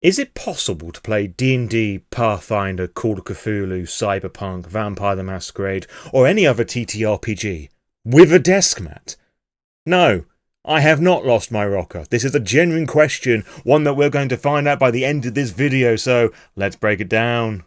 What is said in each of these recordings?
Is it possible to play D&D, Pathfinder, Call of Cthulhu, Cyberpunk, Vampire the Masquerade, or any other TTRPG with a desk mat? No, I have not lost my rocker. This is a genuine question, one that we're going to find out by the end of this video, so let's break it down.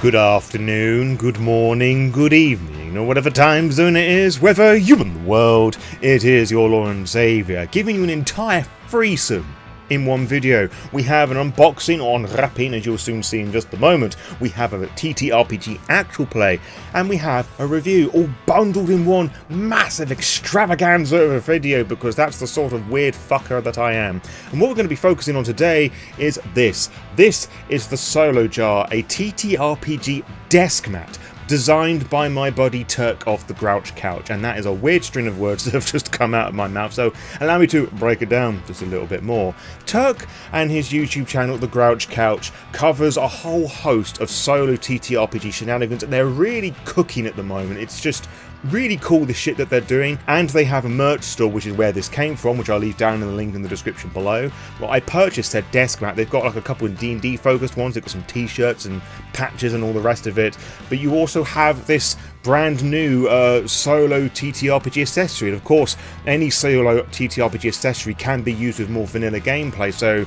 Good afternoon, good morning, good evening, or whatever time zone it is, whether you in the world, it is your Lord and Saviour, giving you an entire threesome in one video. We have an unboxing on Unpacking, as you'll soon see in just a moment. We have a TTRPG actual play, and we have a review, all bundled in one massive extravaganza of a video, because that's the sort of weird fucker that I am. And what we're going to be focusing on today is this. This is the Solo Jar, a TTRPG Deskmat, designed by my buddy Turk off the Grouch Couch, and that is a weird string of words that have just come out of my mouth, so allow me to break it down just a little bit more. Turk and his YouTube channel, The Grouch Couch, covers a whole host of solo TTRPG shenanigans, and they're really cooking at the moment. It's just really cool, the shit that they're doing, and they have a merch store, which is where this came from, which I'll leave down in the link in the description below. Well, I purchased their desk mat. They've got like a couple of D&D focused ones. They've got some t-shirts and patches and all the rest of it, but you also have this brand new solo TTRPG accessory, and of course any solo TTRPG accessory can be used with more vanilla gameplay, so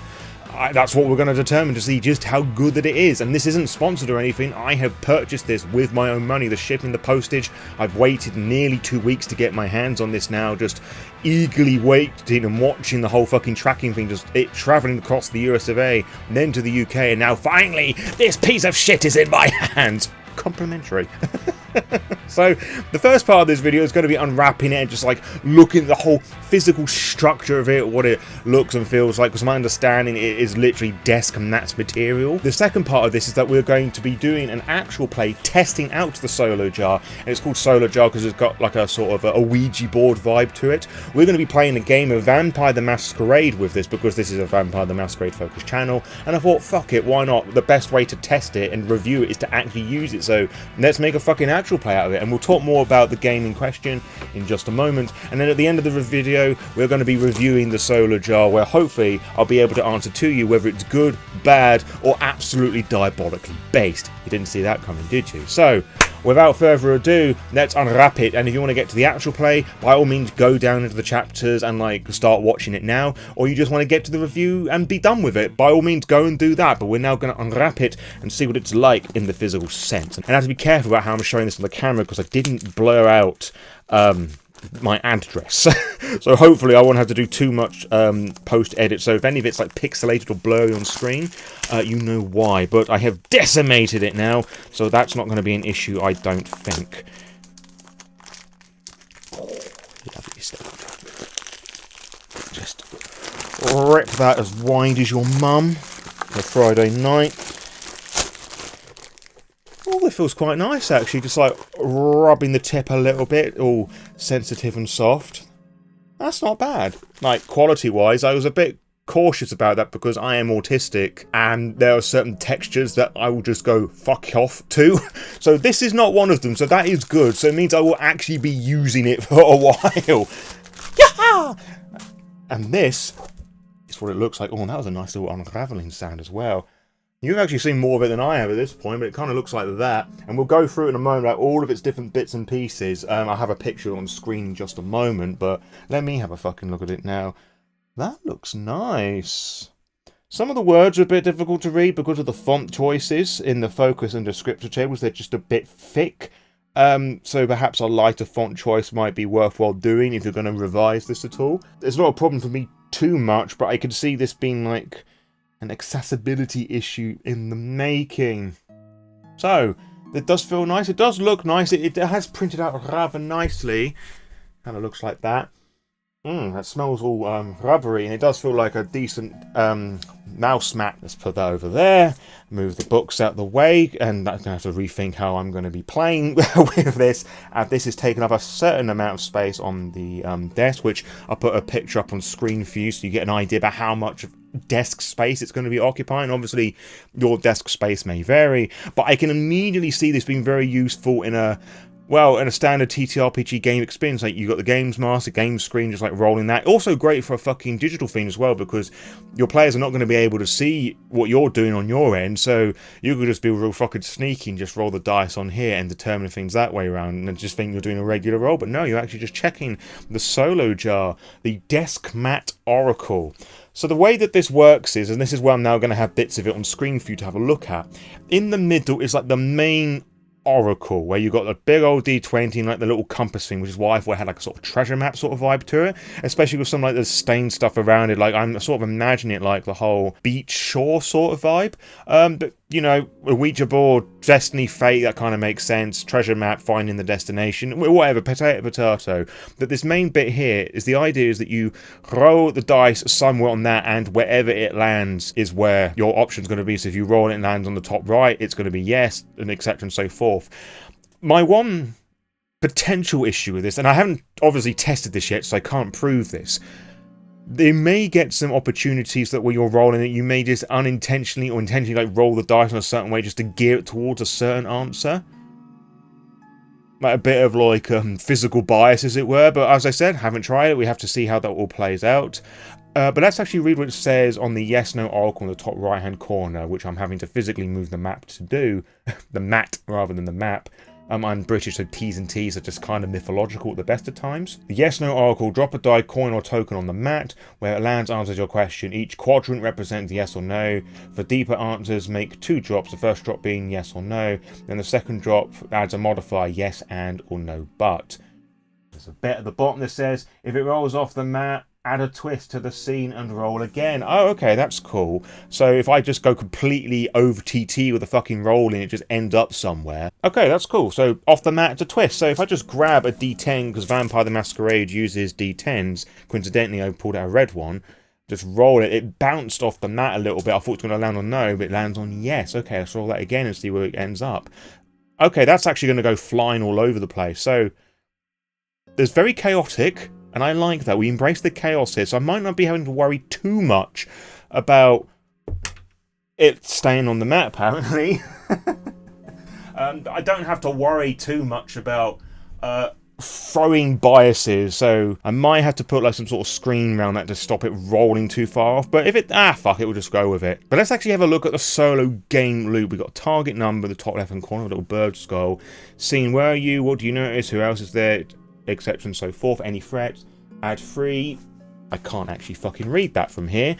that's what we're going to determine to see just how good that it is. And this isn't sponsored or anything. I have purchased this with my own money, the shipping, the postage. I've waited nearly 2 weeks to get my hands on this now, just eagerly waiting and watching the whole fucking tracking thing, just it travelling across the US of A, and then to the UK, and now finally this piece of shit is in my hands. Complimentary. So the first part of this video is going to be unwrapping it and just like looking at the whole physical structure of it, what it looks and feels like, because my understanding it is literally desk mats material. The second part of this is that we're going to be doing an actual play testing out the Solo Jar, and it's called Solo Jar because it's got like a sort of a Ouija board vibe to it. We're going to be playing a game of Vampire the Masquerade with this, because this is a Vampire the Masquerade focused channel, and I thought, fuck it, why not? The best way to test it and review it is to actually use it, so let's make a fucking actual play out of it. And we'll talk more about the game in question in just a moment, and then at the end of the video we're going to be reviewing the Solo Jar, where hopefully I'll be able to answer to you whether it's good, bad, or absolutely diabolically based. You didn't see that coming, did you? So without further ado, let's unwrap it, and if you want to get to the actual play, by all means go down into the chapters and like start watching it now, or you just want to get to the review and be done with it, by all means go and do that. But we're now going to unwrap it and see what it's like in the physical sense. And I have to be careful about how I'm showing this on the camera, because I didn't blur out my address. So hopefully I won't have to do too much post edit, so if any of it's like pixelated or blurry on screen, you know why. But I have decimated it now, so that's not going to be an issue, I don't think. Lovely stuff. Just rip that as wide as your mum on a Friday night. Oh, it feels quite nice actually, just like rubbing the tip a little bit, all sensitive and soft. That's not bad. Like, quality-wise, I was a bit cautious about that because I am autistic and there are certain textures that I will just go fuck off to. So this is not one of them, so that is good. So it means I will actually be using it for a while. Yaha! And this is what it looks like. Oh, and that was a nice little unraveling sound as well. You've actually seen more of it than I have at this point, but it kind of looks like that. And we'll go through in a moment, like all of its different bits and pieces. I'll have a picture on screen in just a moment, but let me have a fucking look at it now. That looks nice. Some of the words are a bit difficult to read because of the font choices in the focus and descriptor tables. They're just a bit thick. So perhaps a lighter font choice might be worthwhile doing if you're going to revise this at all. It's not a problem for me too much, but I could see this being like an accessibility issue in the making. So it does feel nice, it does look nice, it has printed out rather nicely. Kind of looks like that. That smells all rubbery, and it does feel like a decent mouse mat, let's put that over there, move the books out the way, and I'm going to have to rethink how I'm going to be playing with this. This is taking up a certain amount of space on the desk, which I'll put a picture up on screen for you so you get an idea about how much desk space it's going to be occupying. Obviously, your desk space may vary, but I can immediately see this being very useful in a standard TTRPG game experience. Like, you've got the games master, game screen, just like rolling that. Also great for a fucking digital thing as well, because your players are not going to be able to see what you're doing on your end, so you could just be real fucking sneaky and just roll the dice on here and determine things that way around, and just think you're doing a regular roll. But no, you're actually just checking the solo jar, the Deskmat Oracle. So the way that this works is, and this is where I'm now going to have bits of it on screen for you to have a look at, in the middle is like the main Oracle, where you got the big old D20 and like the little compass thing, which is why I thought it had like a sort of treasure map sort of vibe to it, especially with some like the stained stuff around it. Like, I'm sort of imagining it like the whole beach shore sort of vibe. But you know, a Ouija board, Destiny, Fate, that kind of makes sense. Treasure map, finding the destination, whatever, potato. But this main bit here is, the idea is that you roll the dice somewhere on that, and wherever it lands is where your option's going to be. So if you roll it and it lands on the top right, it's going to be yes, and etc. and so forth. My one potential issue with this, and I haven't obviously tested this yet, so I can't prove this, they may get some opportunities that when you're rolling it, you may just unintentionally or intentionally like roll the dice in a certain way just to gear it towards a certain answer. Like a bit of like physical bias, as it were. But as I said, haven't tried it. We have to see how that all plays out. But let's actually read what it says on the yes/no oracle in the top right-hand corner, which I'm having to physically move the map to do. The mat rather than the map. I'm British, so T's and T's are just kind of mythological at the best of times. The yes/no oracle: drop a die, coin or token on the mat. Where it lands answers your question. Each quadrant represents yes or no. For deeper answers, make 2 drops. The first drop being yes or no. Then the second drop adds a modifier, yes and or no but. There's a bit at the bottom that says, if it rolls off the mat, add a twist to the scene and roll again. Oh, okay, that's cool. So if I just go completely over TT with a fucking roll and it just ends up somewhere. Okay, that's cool. So off the mat, it's a twist. So if I just grab a D10, because Vampire the Masquerade uses D10s, coincidentally I pulled out a red one, just roll it. It bounced off the mat a little bit. I thought it was going to land on no, but it lands on yes. Okay, let's roll that again and see where it ends up. Okay, that's actually going to go flying all over the place. So there's very chaotic, and I like that. We embrace the chaos here, so I might not be having to worry too much about it staying on the mat, apparently. I don't have to worry too much about throwing biases, so I might have to put like some sort of screen around that to stop it rolling too far off. But if it, fuck it, we'll just go with it. But let's actually have a look at the solo game loop. We've got a target number, the top left-hand corner, a little bird skull. Scene, where are you? What do you notice? Who else is there? Etc. and so forth. Any threats? Add 3. I can't actually fucking read that from here.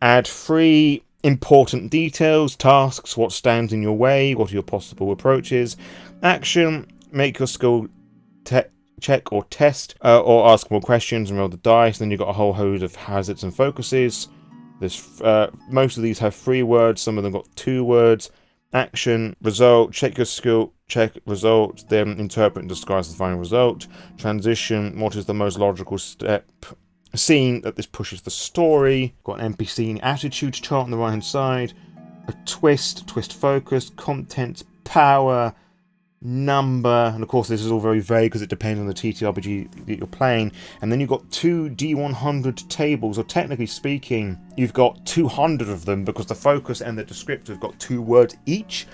Add 3 important details, tasks, what stands in your way, what are your possible approaches. Action, make your skill check or test, or ask more questions and roll the dice. Then you've got a whole host of hazards and focuses. There's most of these have 3 words, some of them got 2 words. Action, result, check your skill, check result, then interpret and disguise the final result. Transition, what is the most logical step? Scene, that this pushes the story. Got an NPC attitude chart on the right hand side. A twist focus, content, power, number, and of course this is all very vague because it depends on the TTRPG that you're playing. And then you've got 2 D100 tables, or technically speaking you've got 200 of them, because the focus and the descriptor have got 2 words each,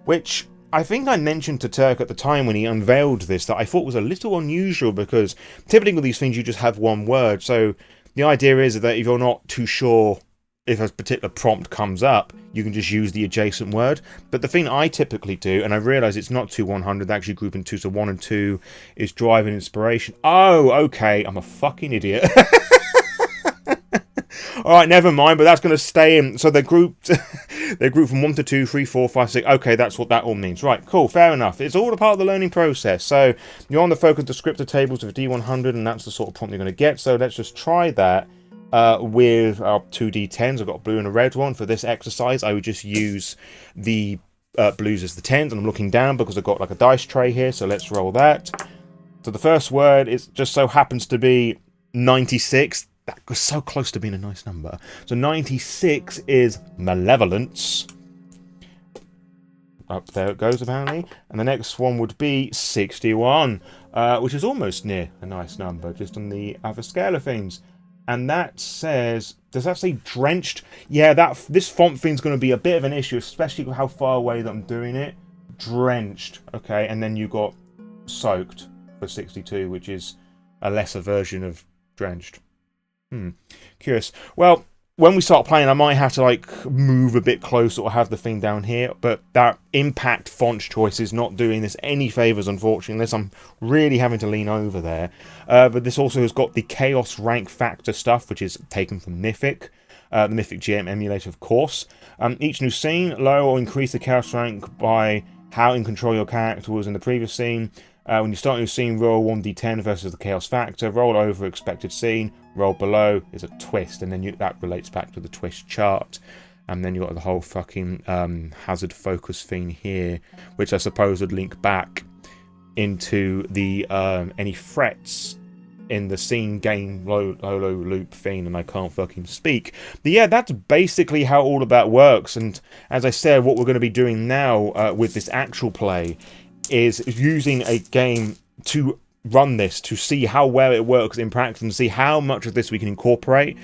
which I think I mentioned to Turk at the time when he unveiled this that I thought was a little unusual, because typically with these things you just have 1 word. So the idea is that if you're not too sure if a particular prompt comes up, you can just use the adjacent word. But the thing I typically do, and I realise it's not 2 100, they actually group in 2, so 1 and 2 is drive and inspiration. Oh, okay, I'm a fucking idiot. Alright, never mind, but that's going to stay in. So they're grouped from 1 to 2, 3, 4, 5, 6. Okay, that's what that all means. Right, cool, fair enough. It's all a part of the learning process. So you're on the focus descriptor tables of D100, and that's the sort of prompt you're going to get. So let's just try that. With our 2 D10s, I've got a blue and a red one. For this exercise, I would just use the blues as the 10s, and I'm looking down because I've got like a dice tray here, so let's roll that. So the first word is just so happens to be 96. that was so close to being a nice number. So 96 is Malevolence. Up there it goes, apparently. And the next one would be 61, which is almost near a nice number, just on the other scale of things. And that says, does that say Drenched? Yeah, this font thing's going to be a bit of an issue, especially with how far away that I'm doing it. Drenched, okay, and then you got Soaked for 62, which is a lesser version of Drenched. Curious. Well, when we start playing, I might have to like move a bit closer or have the thing down here, but that impact font choice is not doing this any favours, unfortunately, unless I'm really having to lean over there. But this also has got the Chaos Rank Factor stuff, which is taken from Mythic. The Mythic GM Emulator, of course. Each new scene, lower or increase the Chaos Rank by how in control your character was in the previous scene. When you start a new scene, roll 1d10 versus the Chaos Factor. Roll over expected scene. Roll below is a twist, and then that relates back to the twist chart. And then you've got the whole fucking hazard focus thing here, which I suppose would link back into the any threats in the scene game holo loop thing, and I can't fucking speak. But yeah, that's basically how all of that works. And as I said, what we're going to be doing now with this actual play is using a game to run this, to see how well it works in practice and see how much of this we can incorporate.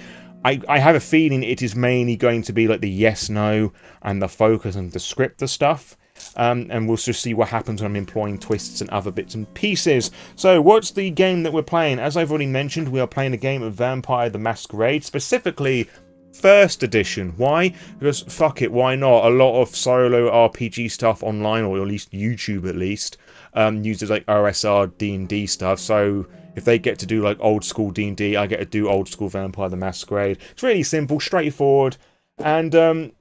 I have a feeling it is mainly going to be like the yes, no, and the focus and the scripter stuff. And we'll just see what happens when I'm employing twists and other bits and pieces. So, what's the game that we're playing? As I've already mentioned, we are playing a game of Vampire the Masquerade, specifically First Edition. Why? Because fuck it, why not? A lot of solo RPG stuff online, or at least YouTube at least, uses like OSR D&D stuff. So if they get to do like old school D&D, I get to do old school Vampire the Masquerade. It's really simple, straightforward. And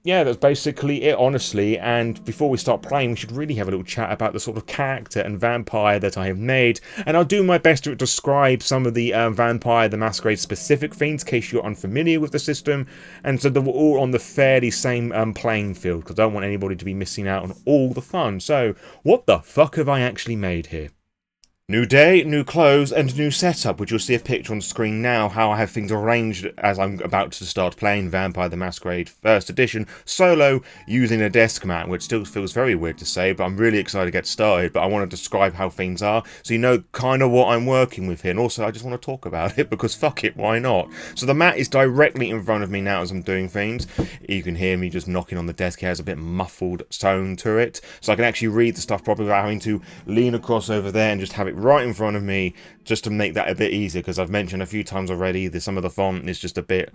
yeah, that's basically it, honestly. And before we start playing, we should really have a little chat about the sort of character and vampire that I have made. And I'll do my best to describe some of the Vampire the Masquerade specific things, in case you're unfamiliar with the system, and so that we're all on the fairly same playing field, because I don't want anybody to be missing out on all the fun. So, what the fuck have I actually made here? New day, new clothes, and new setup, which you'll see a picture on screen now, how I have things arranged as I'm about to start playing Vampire the Masquerade First Edition solo using a Deskmat, which still feels very weird to say, but I'm really excited to get started. But I want to describe how things are, so you know kind of what I'm working with here, and also I just want to talk about it, because fuck it, why not? So the mat is directly in front of me now as I'm doing things. You can hear me just knocking on the desk. It has a bit muffled tone to it, so I can actually read the stuff properly without having to lean across over there and just have it right in front of me, just to make that a bit easier, because I've mentioned a few times already that some of the font is just a bit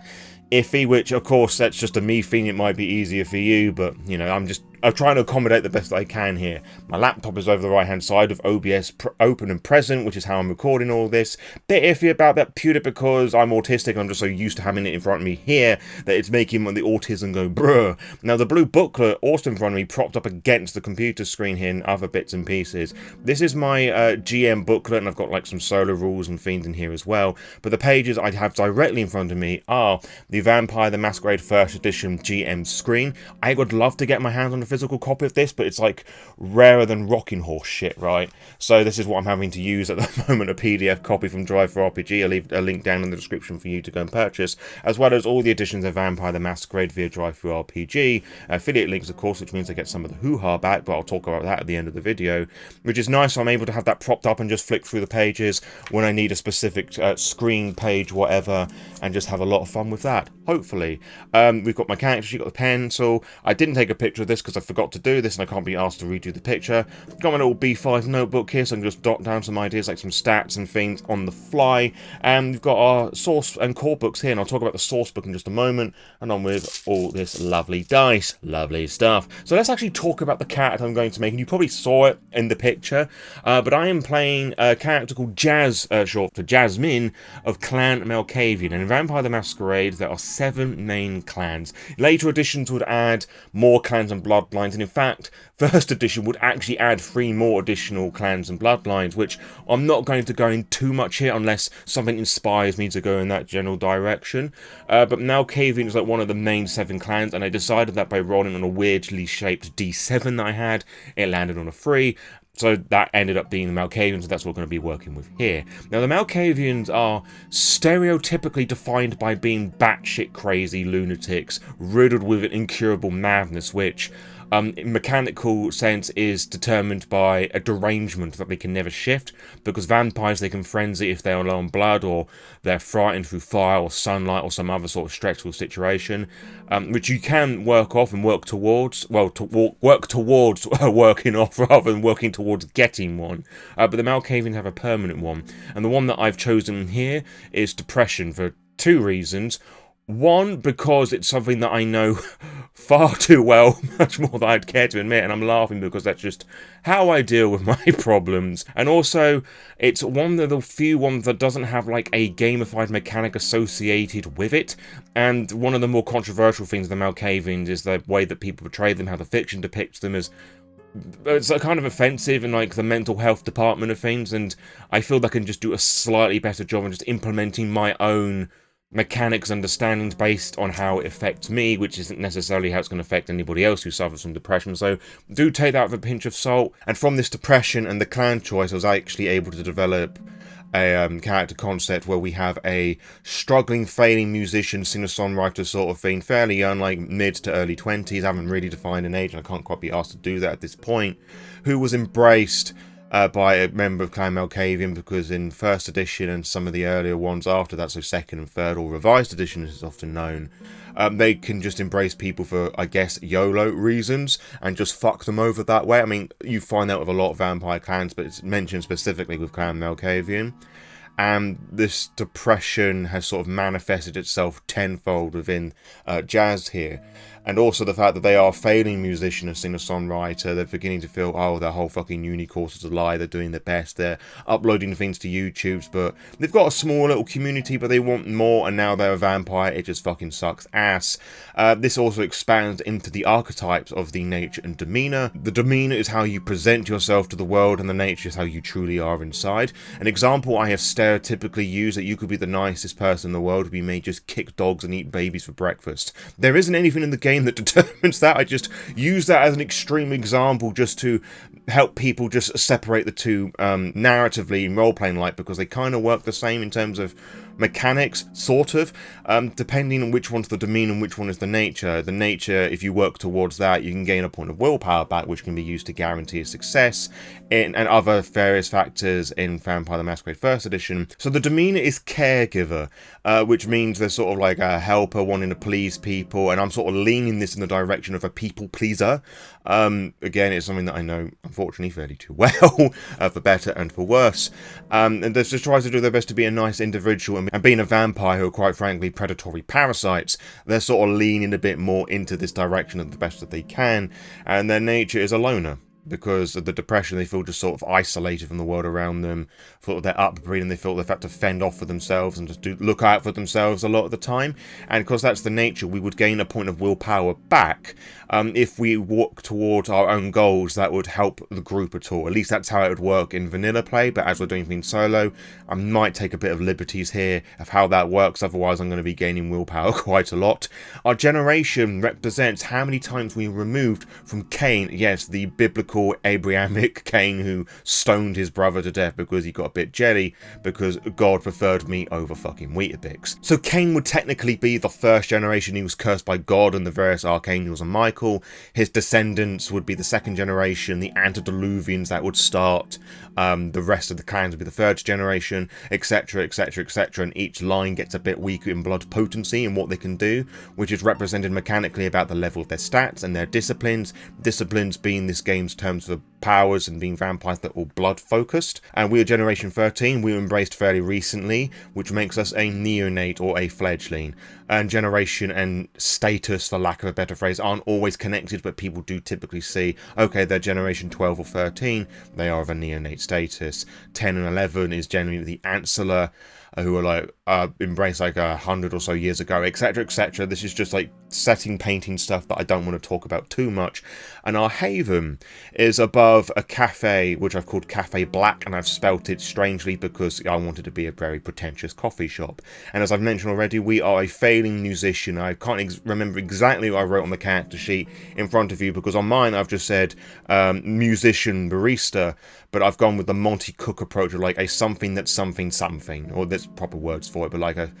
iffy, which of course that's just a me thing. It might be easier for you, but you know, I'm trying to accommodate the best I can here. My laptop is over the right hand side with OBS open and present, which is how I'm recording all this. Bit iffy about that purely because I'm autistic. I'm just so used to having it in front of me here that it's making the autism go bruh. Now the blue booklet also in front of me, propped up against the computer screen here and other bits and pieces. This is my GM booklet, and I've got like some solo rules and things in here as well. But the pages I have directly in front of me are the Vampire the Masquerade First Edition GM screen. I would love to get my hands on a physical copy of this, but it's like rarer than rocking horse shit, right? So this is what I'm having to use at the moment, a PDF copy from Drive for RPG. I'll leave a link down in the description for you to go and purchase, as well as all the editions of Vampire the Masquerade via Drive for RPG. Affiliate links, of course, which means I get some of the hoo-ha back, but I'll talk about that at the end of the video, which is nice. So I'm able to have that propped up and just flick through the pages when I need a specific screen page, whatever, and just have a lot of fun with that, hopefully. We've got my characters, you've got the pencil. I didn't take a picture of this because I forgot to do this and I can't be asked to redo the picture. Got my little B5 notebook here, so I can just jot down some ideas, like some stats and things on the fly. And we've got our source and core books here, and I'll talk about the source book in just a moment, and on with all this lovely dice. Lovely stuff. So let's actually talk about the character I'm going to make, and you probably saw it in the picture, but I am playing a character called Jazz, short for Jasmine, of Clan Malkavian. And in Vampire the Masquerade, there are 7 main clans. Later editions would add more clans and bloodlines, and in fact, First Edition would actually add 3 more additional clans and bloodlines, which I'm not going to go in too much here unless something inspires me to go in that general direction. But Malkavian is like one of the main 7 clans, and I decided that by rolling on a weirdly shaped D7 that I had, it landed on a 3. So that ended up being the Malkavians, and that's what we're going to be working with here. Now, the Malkavians are stereotypically defined by being batshit crazy lunatics, riddled with an incurable madness, which, in mechanical sense, is determined by a derangement that they can never shift, because vampires, they can frenzy if they're low on blood, or they're frightened through fire or sunlight or some other sort of stressful situation, which you can work off and work towards, well, work towards working off rather than working towards getting one, but the Malkavians have a permanent one, and the one that I've chosen here is depression for two reasons. One, because it's something that I know far too well, much more than I'd care to admit, and I'm laughing because that's just how I deal with my problems. And also, it's one of the few ones that doesn't have like a gamified mechanic associated with it. And one of the more controversial things of the Malkavians is the way that people portray them, how the fiction depicts them as it's kind of offensive in like the mental health department of things, and I feel they can just do a slightly better job of just implementing my own mechanics understandings based on how it affects me, which isn't necessarily how it's going to affect anybody else who suffers from depression. So do take that with a pinch of salt. And from this depression and the clan choice, I was actually able to develop a character concept where we have a struggling, failing musician, singer-songwriter sort of thing, fairly young, like mid to early 20s, haven't really defined an age, and I can't quite be asked to do that at this point, who was embraced by a member of Clan Malkavian, because in first edition and some of the earlier ones after that, so second and third, or revised edition as it's often known, they can just embrace people for, I guess, YOLO reasons and just fuck them over that way. I mean, you find that with a lot of vampire clans, but it's mentioned specifically with Clan Malkavian. And this depression has sort of manifested itself tenfold within Jazz here. And also the fact that they are a failing musician and singer-songwriter, they're beginning to feel, oh, their whole fucking uni course is a lie, they're doing their best, they're uploading things to YouTubes, but they've got a small little community, but they want more, and now they're a vampire, it just fucking sucks ass. This also expands into the archetypes of the nature and demeanor. The demeanor is how you present yourself to the world, and the nature is how you truly are inside. An example I have stereotypically used that you could be the nicest person in the world, but you may just kick dogs and eat babies for breakfast. There isn't anything in the game that determines that. I just use that as an extreme example just to help people just separate the two narratively in role-playing like, because they kind of work the same in terms of mechanics, sort of, depending on which one's the demeanor and which one is the nature. The nature, if you work towards that, you can gain a point of willpower back, which can be used to guarantee a success, and other various factors in Vampire the Masquerade First Edition. So the demeanor is caregiver, which means they're sort of like a helper wanting to please people, and I'm sort of leaning this in the direction of a people pleaser. Again, it's something that I know, unfortunately, fairly too well, for better and for worse. And they just tries to do their best to be a nice individual, and being a vampire who are quite frankly predatory parasites, they're sort of leaning a bit more into this direction of the best that they can, and their nature is a loner. Because of the depression, they feel just sort of isolated from the world around them, feel their upbringing, they feel they've had to fend off for themselves and just look out for themselves a lot of the time. And because that's the nature, we would gain a point of willpower back if we walk towards our own goals that would help the group at all. At least that's how it would work in vanilla play, but as we're doing things solo, I might take a bit of liberties here of how that works, otherwise I'm going to be gaining willpower quite a lot. Our generation represents how many times we removed from Cain, yes, the biblical Abrahamic Cain who stoned his brother to death because he got a bit jelly because God preferred me over fucking Weetabix. So Cain would technically be the first generation. He was cursed by God and the various archangels and Michael. His descendants would be the second generation, the antediluvians that would start. The rest of the clans would be the third generation, etc, etc, etc, and each line gets a bit weaker in blood potency and what they can do, which is represented mechanically about the level of their stats and their disciplines. Disciplines being this game's terms for powers and being vampires that are all blood focused. And we are generation 13, we were embraced fairly recently, which makes us a neonate or a fledgling. And generation and status, for lack of a better phrase, aren't always connected, but people do typically see, okay, they're generation 12 or 13, they are of a neonate status. 10 and 11 is generally the ancillor who are like embraced like 100 or so years ago, etc, etc. This is just like setting painting stuff that I don't want to talk about too much. And our haven is above a cafe, which I've called Cafe Black, and I've spelt it strangely because I wanted to be a very pretentious coffee shop. And as I've mentioned already, we are a failing musician. I can't remember exactly what I wrote on the character sheet in front of you, because on mine I've just said musician barista, but I've gone with the Monty Cook approach of like a something that's something something, or there's proper words for it, but like a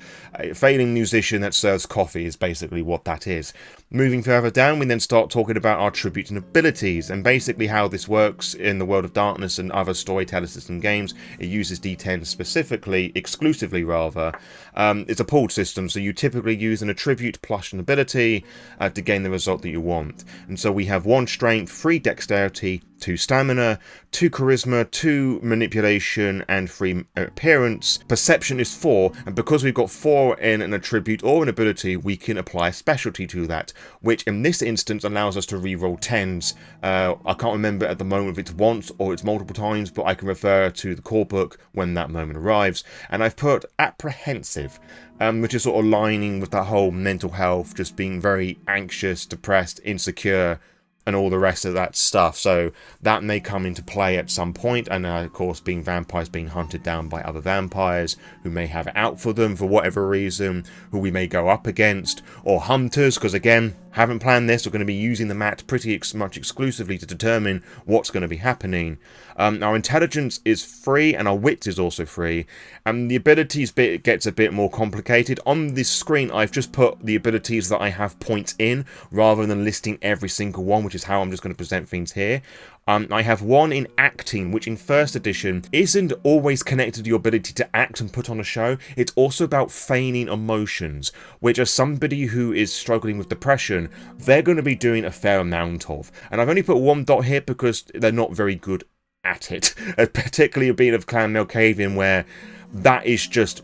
failing musician that serves coffee is basically what that is. Moving further down, we then start talking about our tributes and abilities, and basically how this works in the World of Darkness and other storyteller system games. It uses D10 specifically, exclusively rather. It's a pooled system, so you typically use an attribute plus an ability to gain the result that you want. And so we have 1 strength, 3 dexterity, 2 stamina, 2 charisma, 2 manipulation, and 3 appearance. Perception is 4, and because we've got 4 in an attribute or an ability, we can apply a specialty to that, which in this instance allows us to reroll 10s. I can't remember at the moment if it's once or it's multiple times, but I can refer to the core book when that moment arrives. And I've put apprehensive, which is sort of aligning with that whole mental health, just being very anxious, depressed, insecure, and all the rest of that stuff. So that may come into play at some point, and of course being vampires being hunted down by other vampires who may have it out for them for whatever reason, who we may go up against, or hunters, because again, haven't planned this. We're going to be using the mat pretty much exclusively to determine what's going to be happening. Our intelligence is free, and our wit is also free, and the abilities bit gets a bit more complicated. On this screen, I've just put the abilities that I have points in, rather than listing every single one, which is how I'm just going to present things here. I have 1 in acting, which in first edition isn't always connected to your ability to act and put on a show. It's also about feigning emotions, which as somebody who is struggling with depression, they're going to be doing a fair amount of. And I've only put 1 dot here because they're not very good at it, particularly being of Clan Melkavian, where that is just,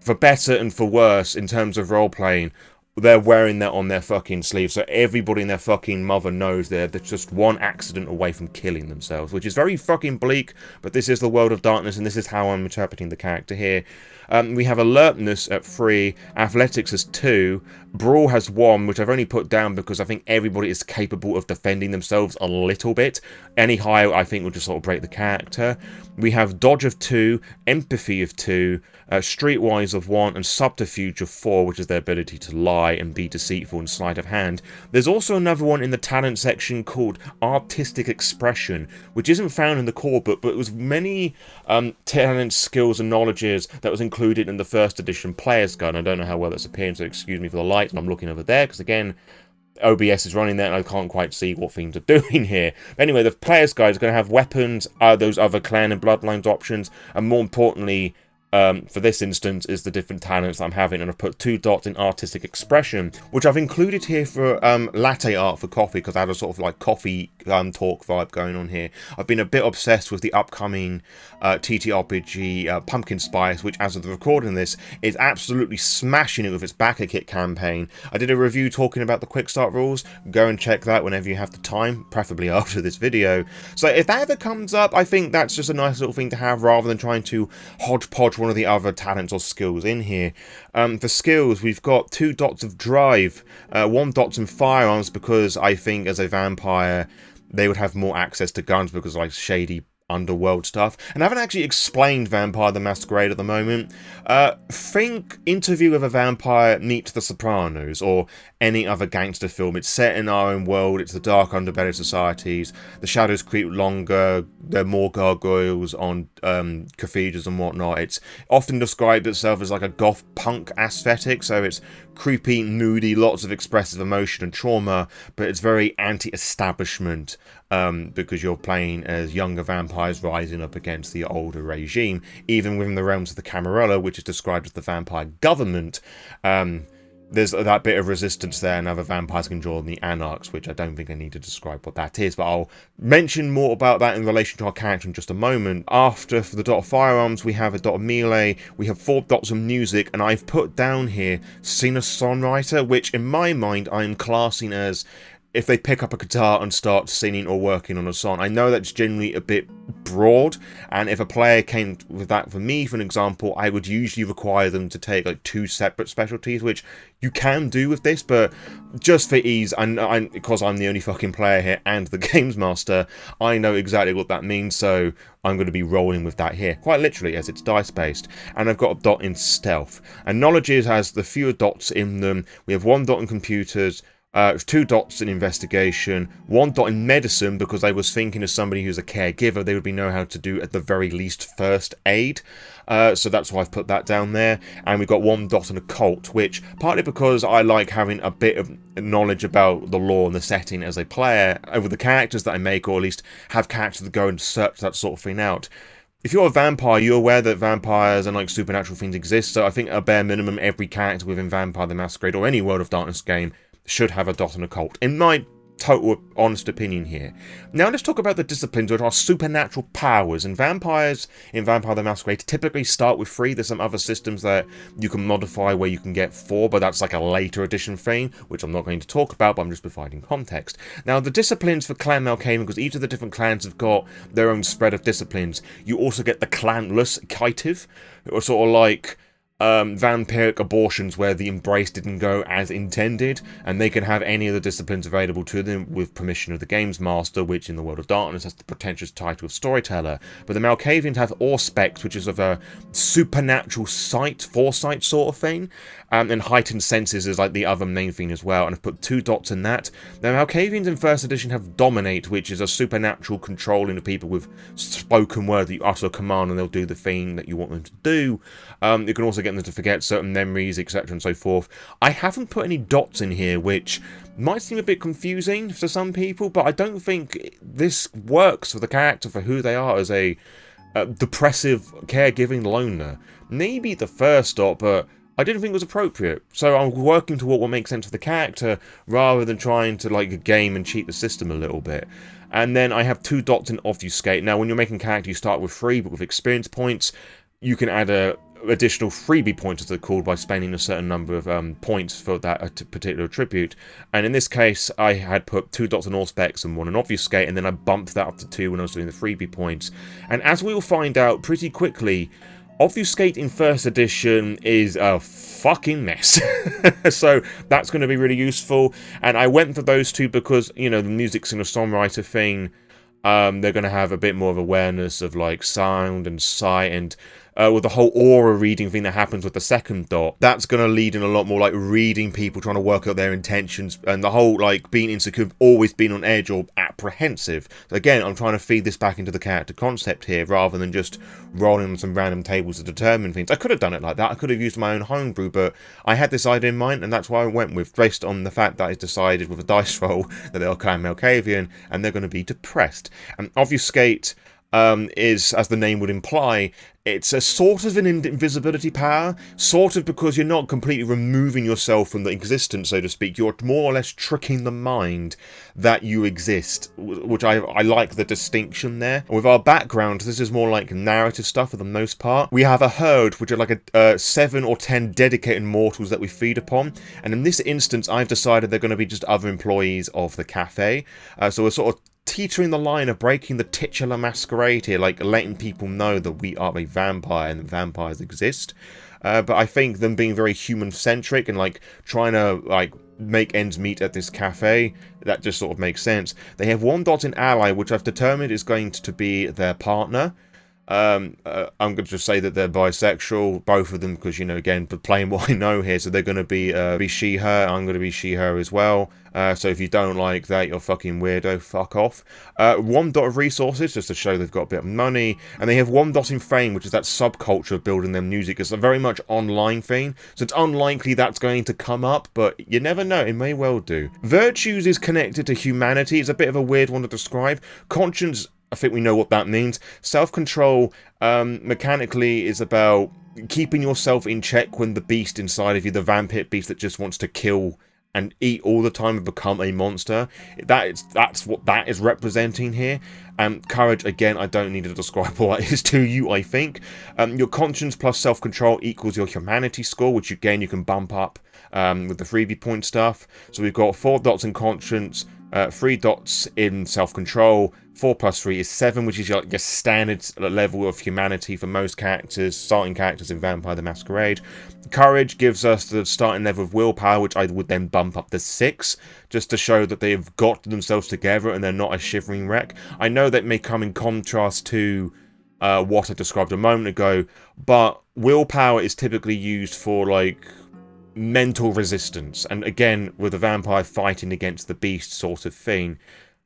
for better and for worse in terms of role-playing, they're wearing that on their fucking sleeve, so everybody and their fucking mother knows they're just 1 accident away from killing themselves, which is very fucking bleak, but this is the World of Darkness, and this is how I'm interpreting the character here. We have alertness at 3, athletics as 2, brawl has 1, which I've only put down because I think everybody is capable of defending themselves a little bit. Any higher, I think, will just sort of break the character. We have dodge of 2, empathy of 2, streetwise of 1, and subterfuge of 4, which is their ability to lie and be deceitful and sleight of hand. There's also another one in the talent section called artistic expression, which isn't found in the core book, but it was many talents, skills, and knowledges that was included in the first edition player's guide. I don't know how well that's appearing, so excuse me for the light, and I'm looking over there because again, OBS is running there and I can't quite see what things are doing here. But anyway, the player's guide is going to have weapons, those other clan and bloodlines options, and more importantly, for this instance, is the different talents that I'm having, and I've put 2 dots in artistic expression, which I've included here for latte art for coffee, because I had a sort of like coffee talk vibe going on here. I've been a bit obsessed with the upcoming TTRPG Pumpkin Spice, which as of the recording of this is absolutely smashing it with its backer kit campaign. I did a review talking about the quick start rules. Go and check that whenever you have the time, preferably after this video. So if that ever comes up, I think that's just a nice little thing to have, rather than trying to hodgepodge one of the other talents or skills in here. For skills, we've got 2 dots of drive, 1 dot in firearms, because I think as a vampire they would have more access to guns because like shady underworld stuff. And I haven't actually explained Vampire the Masquerade at the moment. Think Interview with a Vampire meets The Sopranos, or any other gangster film. It's set in our own world, it's the dark underbelly of societies, the shadows creep longer, there are more gargoyles on cathedrals and whatnot. It's often described itself as like a goth punk aesthetic, so it's creepy, moody, lots of expressive emotion and trauma, but it's very anti-establishment, because you're playing as younger vampires rising up against the older regime. Even within the realms of the Camarilla, which is described as the vampire government, there's that bit of resistance there, and other vampires can join the Anarchs, which I don't think I need to describe what that is, but I'll mention more about that in relation to our character in just a moment. After, for the dot of firearms, we have a dot of melee, we have 4 dots of music, and I've put down here singer-songwriter, which in my mind I'm classing as if they pick up a guitar and start singing or working on a song. I know that's generally a bit broad, and if a player came with that for me, for an example, I would usually require them to take like 2 separate specialties, which you can do with this, but just for ease, and because I'm the only fucking player here and the games master, I know exactly what that means, so I'm going to be rolling with that here, quite literally, as it's dice-based. And I've got a dot in stealth. And knowledges has the fewer dots in them. We have 1 dot in computers, 2 dots in investigation, 1 dot in medicine, because I was thinking as somebody who's a caregiver, they would know how to do at the very least first aid. So that's why I've put that down there. And we've got 1 dot in occult, which partly because I like having a bit of knowledge about the lore and the setting as a player over the characters that I make, or at least have characters that go and search that sort of thing out. If you're a vampire, you're aware that vampires and like supernatural things exist, so I think at bare minimum every character within Vampire the Masquerade or any World of Darkness game should have a dot and occult, in my total honest opinion here. Now let's talk about the disciplines, which are supernatural powers, and vampires in Vampire the Masquerade typically start with 3. There's some other systems that you can modify where you can get 4, but that's like a later edition thing, which I'm not going to talk about, but I'm just providing context. Now the disciplines for Clan Malkavian, because each of the different clans have got their own spread of disciplines, you also get the clanless Kaitiv, or sort of like vampiric abortions where the embrace didn't go as intended, and they can have any of the disciplines available to them with permission of the games master, which in the World of Darkness has the pretentious title of Storyteller. But the Malkavians have Auspex, which is of a supernatural foresight sort of thing, and heightened senses is like the other main thing as well, and I've put 2 dots in that. Now Malkavians in 1st edition have Dominate, which is a supernatural controlling of people with spoken word that you utter a command and they'll do the thing that you want them to do. You can also get them to forget certain memories, etc. and so forth. I haven't put any dots in here, which might seem a bit confusing to some people, but I don't think this works for the character for who they are as a depressive, caregiving loner. Maybe the first dot, but I didn't think it was appropriate. So I'm working to what will make sense for the character rather than trying to like game and cheat the system a little bit. And then I have 2 dots in Obfuscate. Now when you're making a character you start with 3, but with experience points you can add a additional freebie points, as they're called, by spending a certain number of points for that particular attribute. And in this case, I had put 2 dots on Auspex and 1 on Obfuscate, and then I bumped that up to 2 when I was doing the freebie points. And as we will find out pretty quickly, Obfuscate in 1st edition is a fucking mess. So that's going to be really useful. And I went for those 2 because, you know, the music singer-songwriter thing, they're going to have a bit more of awareness of like sound and sight, and with the whole aura reading thing that happens with the 2nd dot, that's going to lead in a lot more like reading people, trying to work out their intentions, and the whole like being insecure, always being on edge or apprehensive. So again, I'm trying to feed this back into the character concept here rather than just rolling on some random tables to determine things. I could have done it like that, I could have used my own homebrew, but I had this idea in mind, and that's why I went with, based on the fact that I decided with a dice roll that they're Clan Malkavian and they're going to be depressed. And Obfuscate is, as the name would imply, it's a sort of an invisibility power, sort of, because you're not completely removing yourself from the existence, so to speak. You're more or less tricking the mind that you exist, which I like the distinction there. With our background, this is more like narrative stuff for the most part. We have a herd, which are like 7 or 10 dedicated mortals that we feed upon, and in this instance, I've decided they're going to be just other employees of the cafe. So we're sort of teetering the line of breaking the titular masquerade here, like letting people know that we are a vampire and that vampires exist. But I think them being very human-centric and like trying to like make ends meet at this cafe, that just sort of makes sense. They have 1 dot in ally, which I've determined is going to be their partner. I'm going to just say that they're bisexual, both of them, because, you know, again, playing what I know here, so they're going to be she, her. I'm going to be she, her as well. So if you don't like that, you're fucking weirdo, fuck off. 1 dot of resources, just to show they've got a bit of money. And they have 1 dot in fame, which is that subculture of building their music. It's a very much online thing, so it's unlikely that's going to come up, but you never know, it may well do. Virtues is connected to humanity. It's a bit of a weird one to describe. Conscience, I think we know what that means. Self-control, mechanically, is about keeping yourself in check when the beast inside of you, the vampire beast that just wants to kill and eat all the time and become a monster. That's what that is representing here. Courage, again, I don't need to describe what that is to you, I think. Your conscience plus self-control equals your humanity score, which again you can bump up with the freebie point stuff. So we've got 4 dots in conscience, 3 dots in self-control. 4 plus 3 is 7, which is your standard level of humanity for most characters, starting characters in Vampire the Masquerade. Courage gives us the starting level of willpower, which I would then bump up to 6, just to show that they've got themselves together and they're not a shivering wreck. I know that may come in contrast to what I described a moment ago, but willpower is typically used for, like, mental resistance, and again, with a vampire fighting against the beast sort of thing.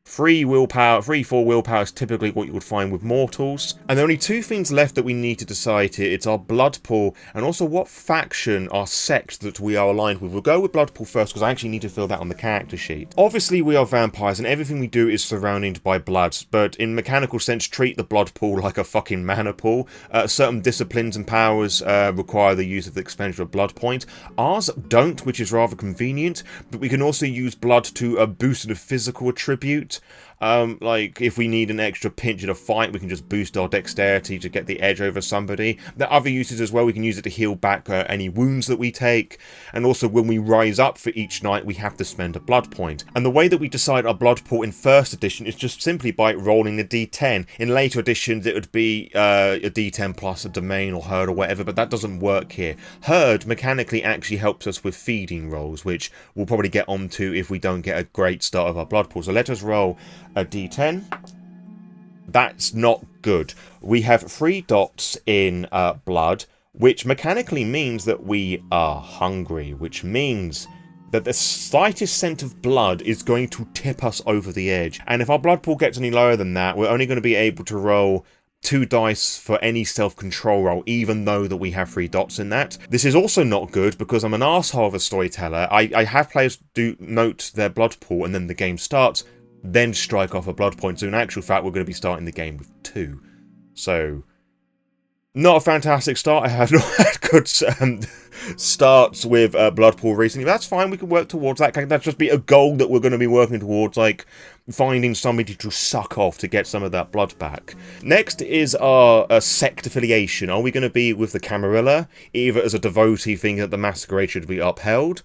3 willpower, 3-4 willpower is typically what you would find with mortals. And there are only 2 things left that we need to decide here. It's our blood pool and also what faction, our sect that we are aligned with. We'll go with blood pool first because I actually need to fill that on the character sheet. Obviously we are vampires and everything we do is surrounded by blood, but in mechanical sense treat the blood pool like a fucking mana pool. Certain disciplines and powers require the use of the expenditure of blood point. Ours don't, which is rather convenient, but we can also use blood to boost a physical attribute. Like if we need an extra pinch in a fight, we can just boost our dexterity to get the edge over somebody. There are other uses as well. We can use it to heal back any wounds that we take, and also when we rise up for each night we have to spend a blood point. And the way that we decide our blood pool in first edition is just simply by rolling a d10. In later editions it would be a d10 plus a domain or herd or whatever, but that doesn't work here. Herd mechanically actually helps us with feeding rolls, which we'll probably get onto if we don't get a great start of our blood pool. So let us roll a d10. That's not good. We have 3 dots in blood, which mechanically means that we are hungry, which means that the slightest scent of blood is going to tip us over the edge. And if our blood pool gets any lower than that, we're only going to be able to roll 2 dice for any self-control roll, even though that we have 3 dots in that. This is also not good because I'm an arsehole of a storyteller. I have players do note their blood pool and then the game starts, then strike off a blood point. So in actual fact, we're going to be starting the game with 2. So, not a fantastic start. I have not had good starts with blood pool recently. But that's fine. We can work towards that. That's just be a goal that we're going to be working towards, like finding somebody to suck off to get some of that blood back. Next is our sect affiliation. Are we going to be with the Camarilla, either as a devotee thing that the Masquerade should be upheld,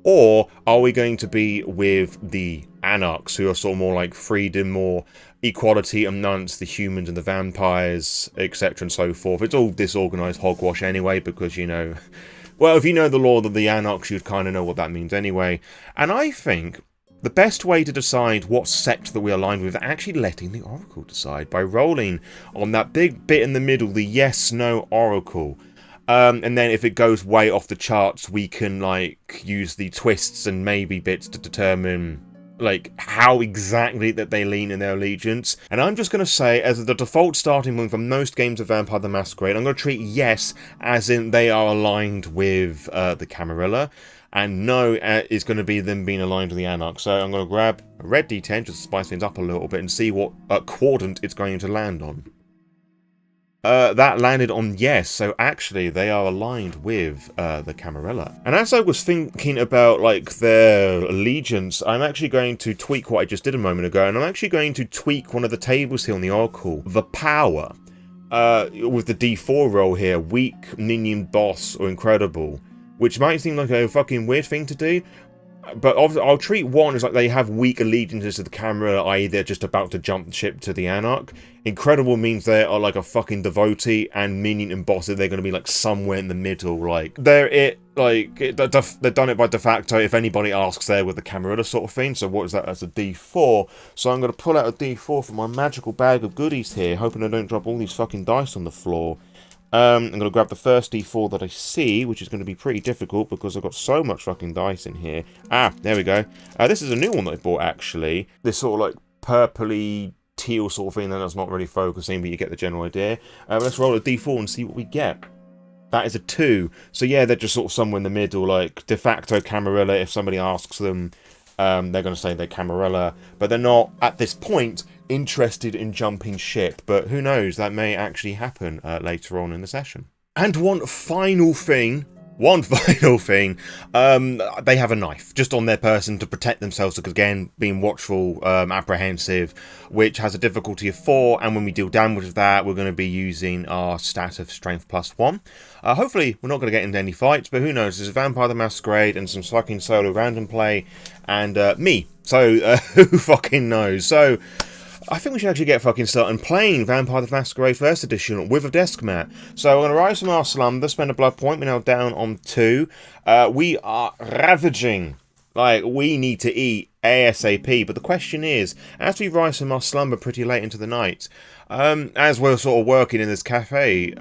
or are we going to be with the Anarchs, who are sort of more like freedom, more equality amongst the humans and the vampires, etc. and so forth? It's all disorganized hogwash anyway, because, you know, well, if you know the lore of the Anarchs, you'd kind of know what that means anyway. And I think the best way to decide what sect that we aligned with is actually letting the Oracle decide by rolling on that big bit in the middle, the yes-no Oracle. And then if it goes way off the charts, we can, like, use the twists and maybe bits to determine, like, how exactly that they lean in their allegiance. And I'm just going to say, as the default starting point for most games of Vampire the Masquerade, I'm going to treat yes as in they are aligned with the Camarilla, and no is going to be them being aligned with the Anarch. So I'm going to grab a red d10 just to spice things up a little bit and see what quadrant it's going to land on. That landed on yes, so actually they are aligned with the Camarilla. And as I was thinking about, like, their allegiance, I'm actually going to tweak what I just did a moment ago, and I'm actually going to tweak one of the tables here on the Oracle, the power, with the d4 roll here, weak, minion, boss, or incredible, which might seem like a fucking weird thing to do, but obviously I'll treat one as like they have weak allegiances to the Camarilla, i.e. they're just about to jump ship to the Anarch. Incredible means they are like a fucking devotee, and minion and boss, they're going to be like somewhere in the middle. Like they've done it by de facto. If anybody asks, they're with the Camarilla sort of thing. So what is that? That's a d4. So I'm going to pull out a d4 from my magical bag of goodies here, hoping I don't drop all these fucking dice on the floor. I'm going to grab the first d4 that I see, which is going to be pretty difficult because I've got so much fucking dice in here. Ah, there we go. This is a new one that I bought, actually. This sort of like purpley teal sort of thing that's not really focusing, but you get the general idea. Let's roll a d4 and see what we get. That is a 2. So yeah, they're just sort of somewhere in the middle, like de facto Camarilla. If somebody asks them, they're going to say they're Camarilla, but they're not, at this point, interested in jumping ship. But who knows, that may actually happen later on in the session. And one final thing, they have a knife just on their person to protect themselves, because again, being watchful, apprehensive, which has a difficulty of 4, and when we deal damage with that, we're going to be using our stat of strength +1. Hopefully we're not going to get into any fights, but who knows, there's a Vampire the Masquerade and some fucking solo random play, and me So, who fucking knows? So, I think we should actually get fucking started playing Vampire the Masquerade First Edition with a Deskmat. So, we're going to rise from our slumber, spend a blood point. We're now down on 2. We are ravaging. Like, we need to eat ASAP. But the question is, as we rise from our slumber pretty late into the night, as we're sort of working in this cafe,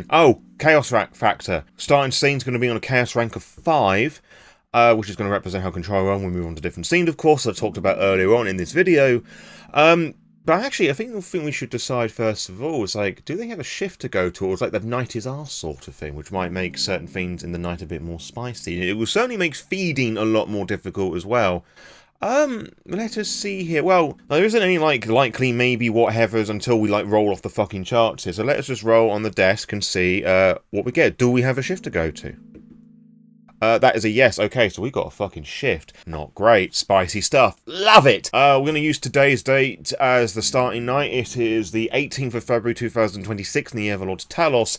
oh, Chaos Factor. Starting scene's going to be on a Chaos rank of 5, which is going to represent how control we're on when we move on to different scenes, of course, as I talked about earlier on in this video. But actually, I think the thing we should decide first of all is, like, do they have a shift to go towards, like, the night is ours sort of thing, which might make certain things in the night a bit more spicy. It will certainly make feeding a lot more difficult as well. Let us see here. Well, there isn't any, like, likely maybe whatevers until we, like, roll off the fucking charts here. So let us just roll on the desk and see, what we get. Do we have a shift to go to? That is a yes. Okay, so we got a fucking shift. Not great. Spicy stuff. Love it! We're going to use today's date as the starting night. It is the 18th of February 2026 in the Everlord's Talos.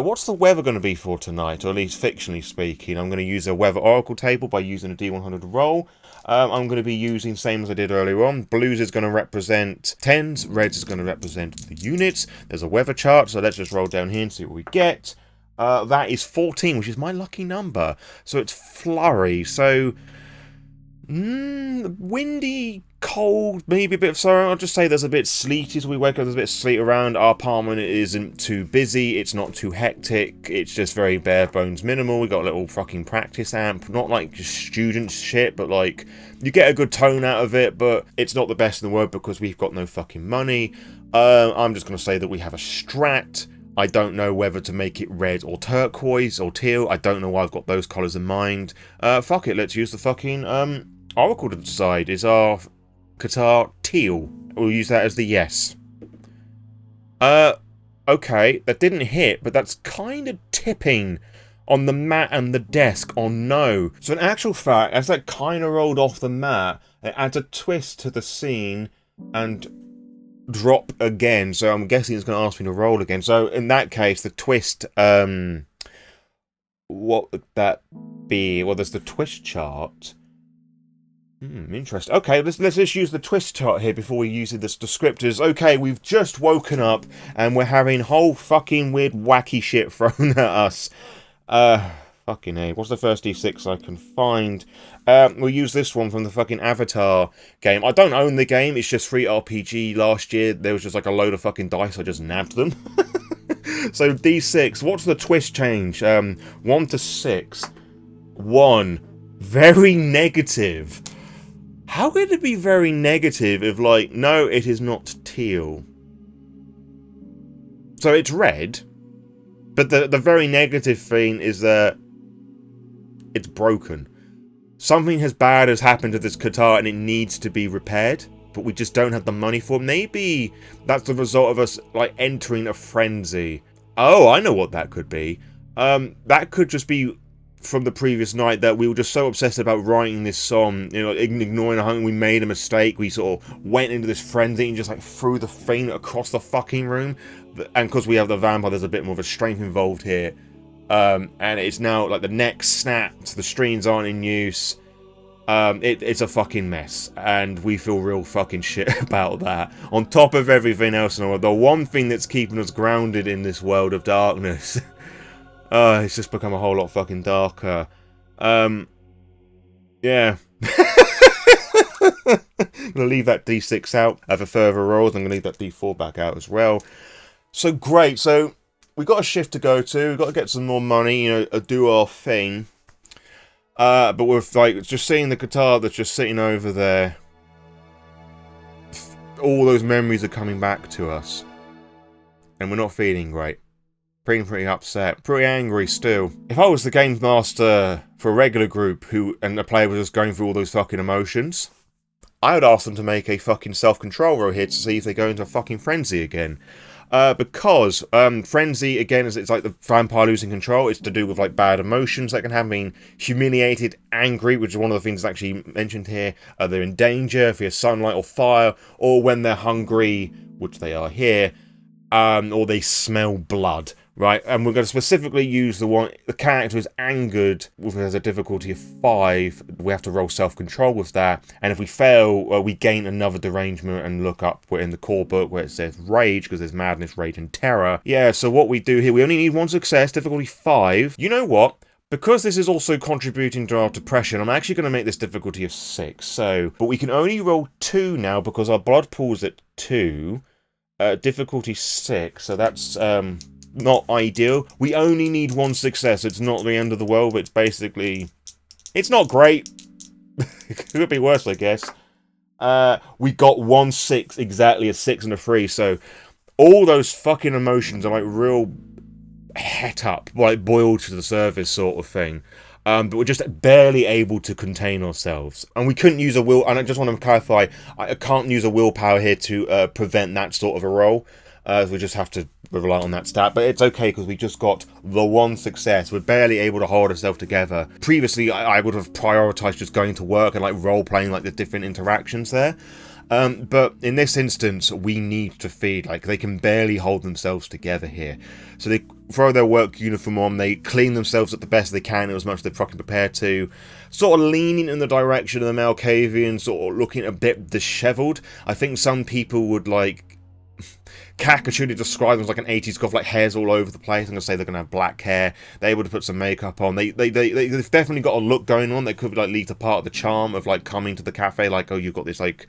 What's the weather going to be for tonight? Or at least fictionally speaking. I'm going to use a weather oracle table by using a D100 roll. I'm going to be using, same as I did earlier on, blues is going to represent 10s, reds is going to represent the units. There's a weather chart, so let's just roll down here and see what we get. That is 14, which is my lucky number. So it's flurry. So, windy, cold, maybe a bit of sorrow. I'll just say there's a bit sleety as we wake up. There's a bit of sleet around. Our apartment isn't too busy. It's not too hectic. It's just very bare bones minimal. We got a little fucking practice amp. Not like just student shit, but like, you get a good tone out of it, but it's not the best in the world because we've got no fucking money. I'm just going to say that we have a Strat. I don't know whether to make it red or turquoise or teal. I don't know why I've got those colours in mind. Fuck it, let's use the fucking oracle to decide. Is our guitar teal? We'll use that as the yes. Okay, that didn't hit, but that's kind of tipping on the mat and the desk on no. So in actual fact, as that kind of rolled off the mat, it adds a twist to the scene and drop again, so I'm guessing it's going to ask me to roll again. So in that case, the twist, what would that be? Well, there's the twist chart. Interesting. Okay, let's just use the twist chart here before we use the descriptors. Okay, we've just woken up and we're having whole fucking weird wacky shit thrown at us. Fucking A. What's the first D6 I can find? We'll use this one from the fucking Avatar game. I don't own the game, it's just free RPG last year. There was just like a load of fucking dice, I just nabbed them. So D6, what's the twist change? 1 to 6. 1. Very negative. How could it be very negative if, like, no, it is not teal? So it's red, but the very negative thing is that it's broken. Something bad has happened to this guitar and it needs to be repaired, but we just don't have the money for it. Maybe that's the result of us, like, entering a frenzy. Oh, I know what that could be. That could just be from the previous night that we were just so obsessed about writing this song, you know, ignoring how we made a mistake. We sort of went into this frenzy and just, like, threw the thing across the fucking room. And because we have the vampire, there's a bit more of a strength involved here. And it's now, like, the neck snapped, the strings aren't in use. It's a fucking mess, and we feel real fucking shit about that. On top of everything else, and the one thing that's keeping us grounded in this world of darkness, it's just become a whole lot fucking darker. Yeah. I'm gonna leave that D6 out for further rolls. I'm gonna leave that D4 back out as well. So great. So we've got a shift to go to. We've got to get some more money, you know, do our thing. But with, like, just seeing the guitar that's just sitting over there, all those memories are coming back to us, and we're not feeling great. Feeling pretty upset, pretty angry still. If I was the games master for a regular group and the player was just going through all those fucking emotions, I would ask them to make a fucking self-control roll here to see if they go into a fucking frenzy again. Because frenzy, again, is it's like the vampire losing control. It's to do with, like, bad emotions that can have, being humiliated, angry, which is one of the things that's actually mentioned here. They're in danger, via sunlight or fire, or when they're hungry, which they are here, or they smell blood, Right, and we're going to specifically use the character is angered, which has a difficulty of 5. We have to roll self-control with that, and if we fail, we gain another derangement and look up in the core book where it says rage, because there's madness, rage, and terror. Yeah, so what we do here, we only need 1 success, difficulty 5. You know what? Because this is also contributing to our depression, I'm actually going to make this difficulty of 6. So, but we can only roll 2 now because our blood pool's at 2. Difficulty 6, so that's not ideal. We only need 1 success. It's not the end of the world, but it's basically... It's not great. It could be worse, I guess. We got 1 6, exactly a 6 and a 3, so all those fucking emotions are like real het up, like boiled to the surface sort of thing. But we're just barely able to contain ourselves. And we couldn't use a will, and I just want to clarify, I can't use a willpower here to prevent that sort of a roll. We just have to rely on that stat, but it's okay because we just got the 1 success. We're barely able to hold ourselves together. Previously, I would have prioritized just going to work and like role-playing like the different interactions there. But in this instance, we need to feed. Like, they can barely hold themselves together here. So they throw their work uniform on, they clean themselves up the best they can, as much as they're fucking prepared to. Sort of leaning in the direction of the Malkavian, sort of looking a bit dishevelled. I think some people would, like... Kaka should have described them as like an 80s goth, like hairs all over the place. I'm going to say they're going to have black hair. They're able to put some makeup on. They've definitely got a look going on that could like lead to part of the charm of like coming to the cafe. Like, oh, you've got this like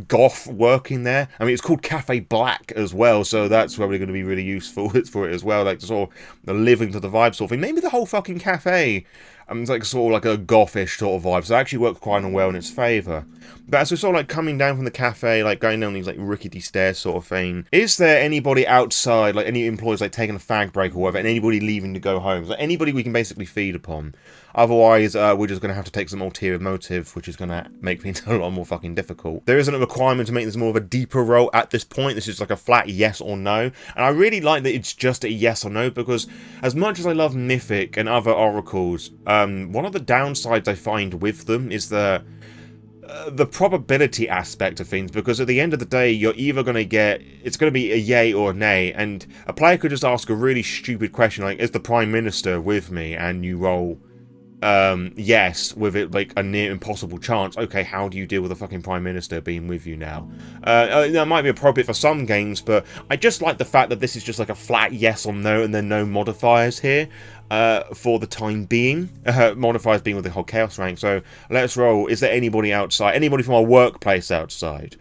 goth working there. I mean, it's called Cafe Black as well, so that's probably going to be really useful for it as well. Like, sort of living to the vibe sort of thing. Maybe the whole fucking cafe. It's like sort of like a gothish sort of vibe, so it actually works quite well in its favour. But as we're sort of like coming down from the cafe, like going down these like rickety stairs sort of thing, is there anybody outside, like any employees like taking a fag break or whatever, and anybody leaving to go home? So anybody we can basically feed upon. Otherwise, we're just going to have to take some ulterior motive, which is going to make things a lot more fucking difficult. There isn't a requirement to make this more of a deeper role at this point. This is like a flat yes or no. And I really like that it's just a yes or no, because as much as I love Mythic and other oracles, one of the downsides I find with them is the probability aspect of things, because at the end of the day, you're either going to get, it's going to be a yay or a nay, and a player could just ask a really stupid question like, is the Prime Minister with me? And you roll yes, with it like a near impossible chance. Okay, how do you deal with the fucking Prime Minister being with you now? That might be appropriate for some games, but I just like the fact that this is just like a flat yes or no, and then no modifiers here for the time being. Modifiers being with the whole Chaos rank. So let's roll. Is there anybody outside? Anybody from our workplace outside?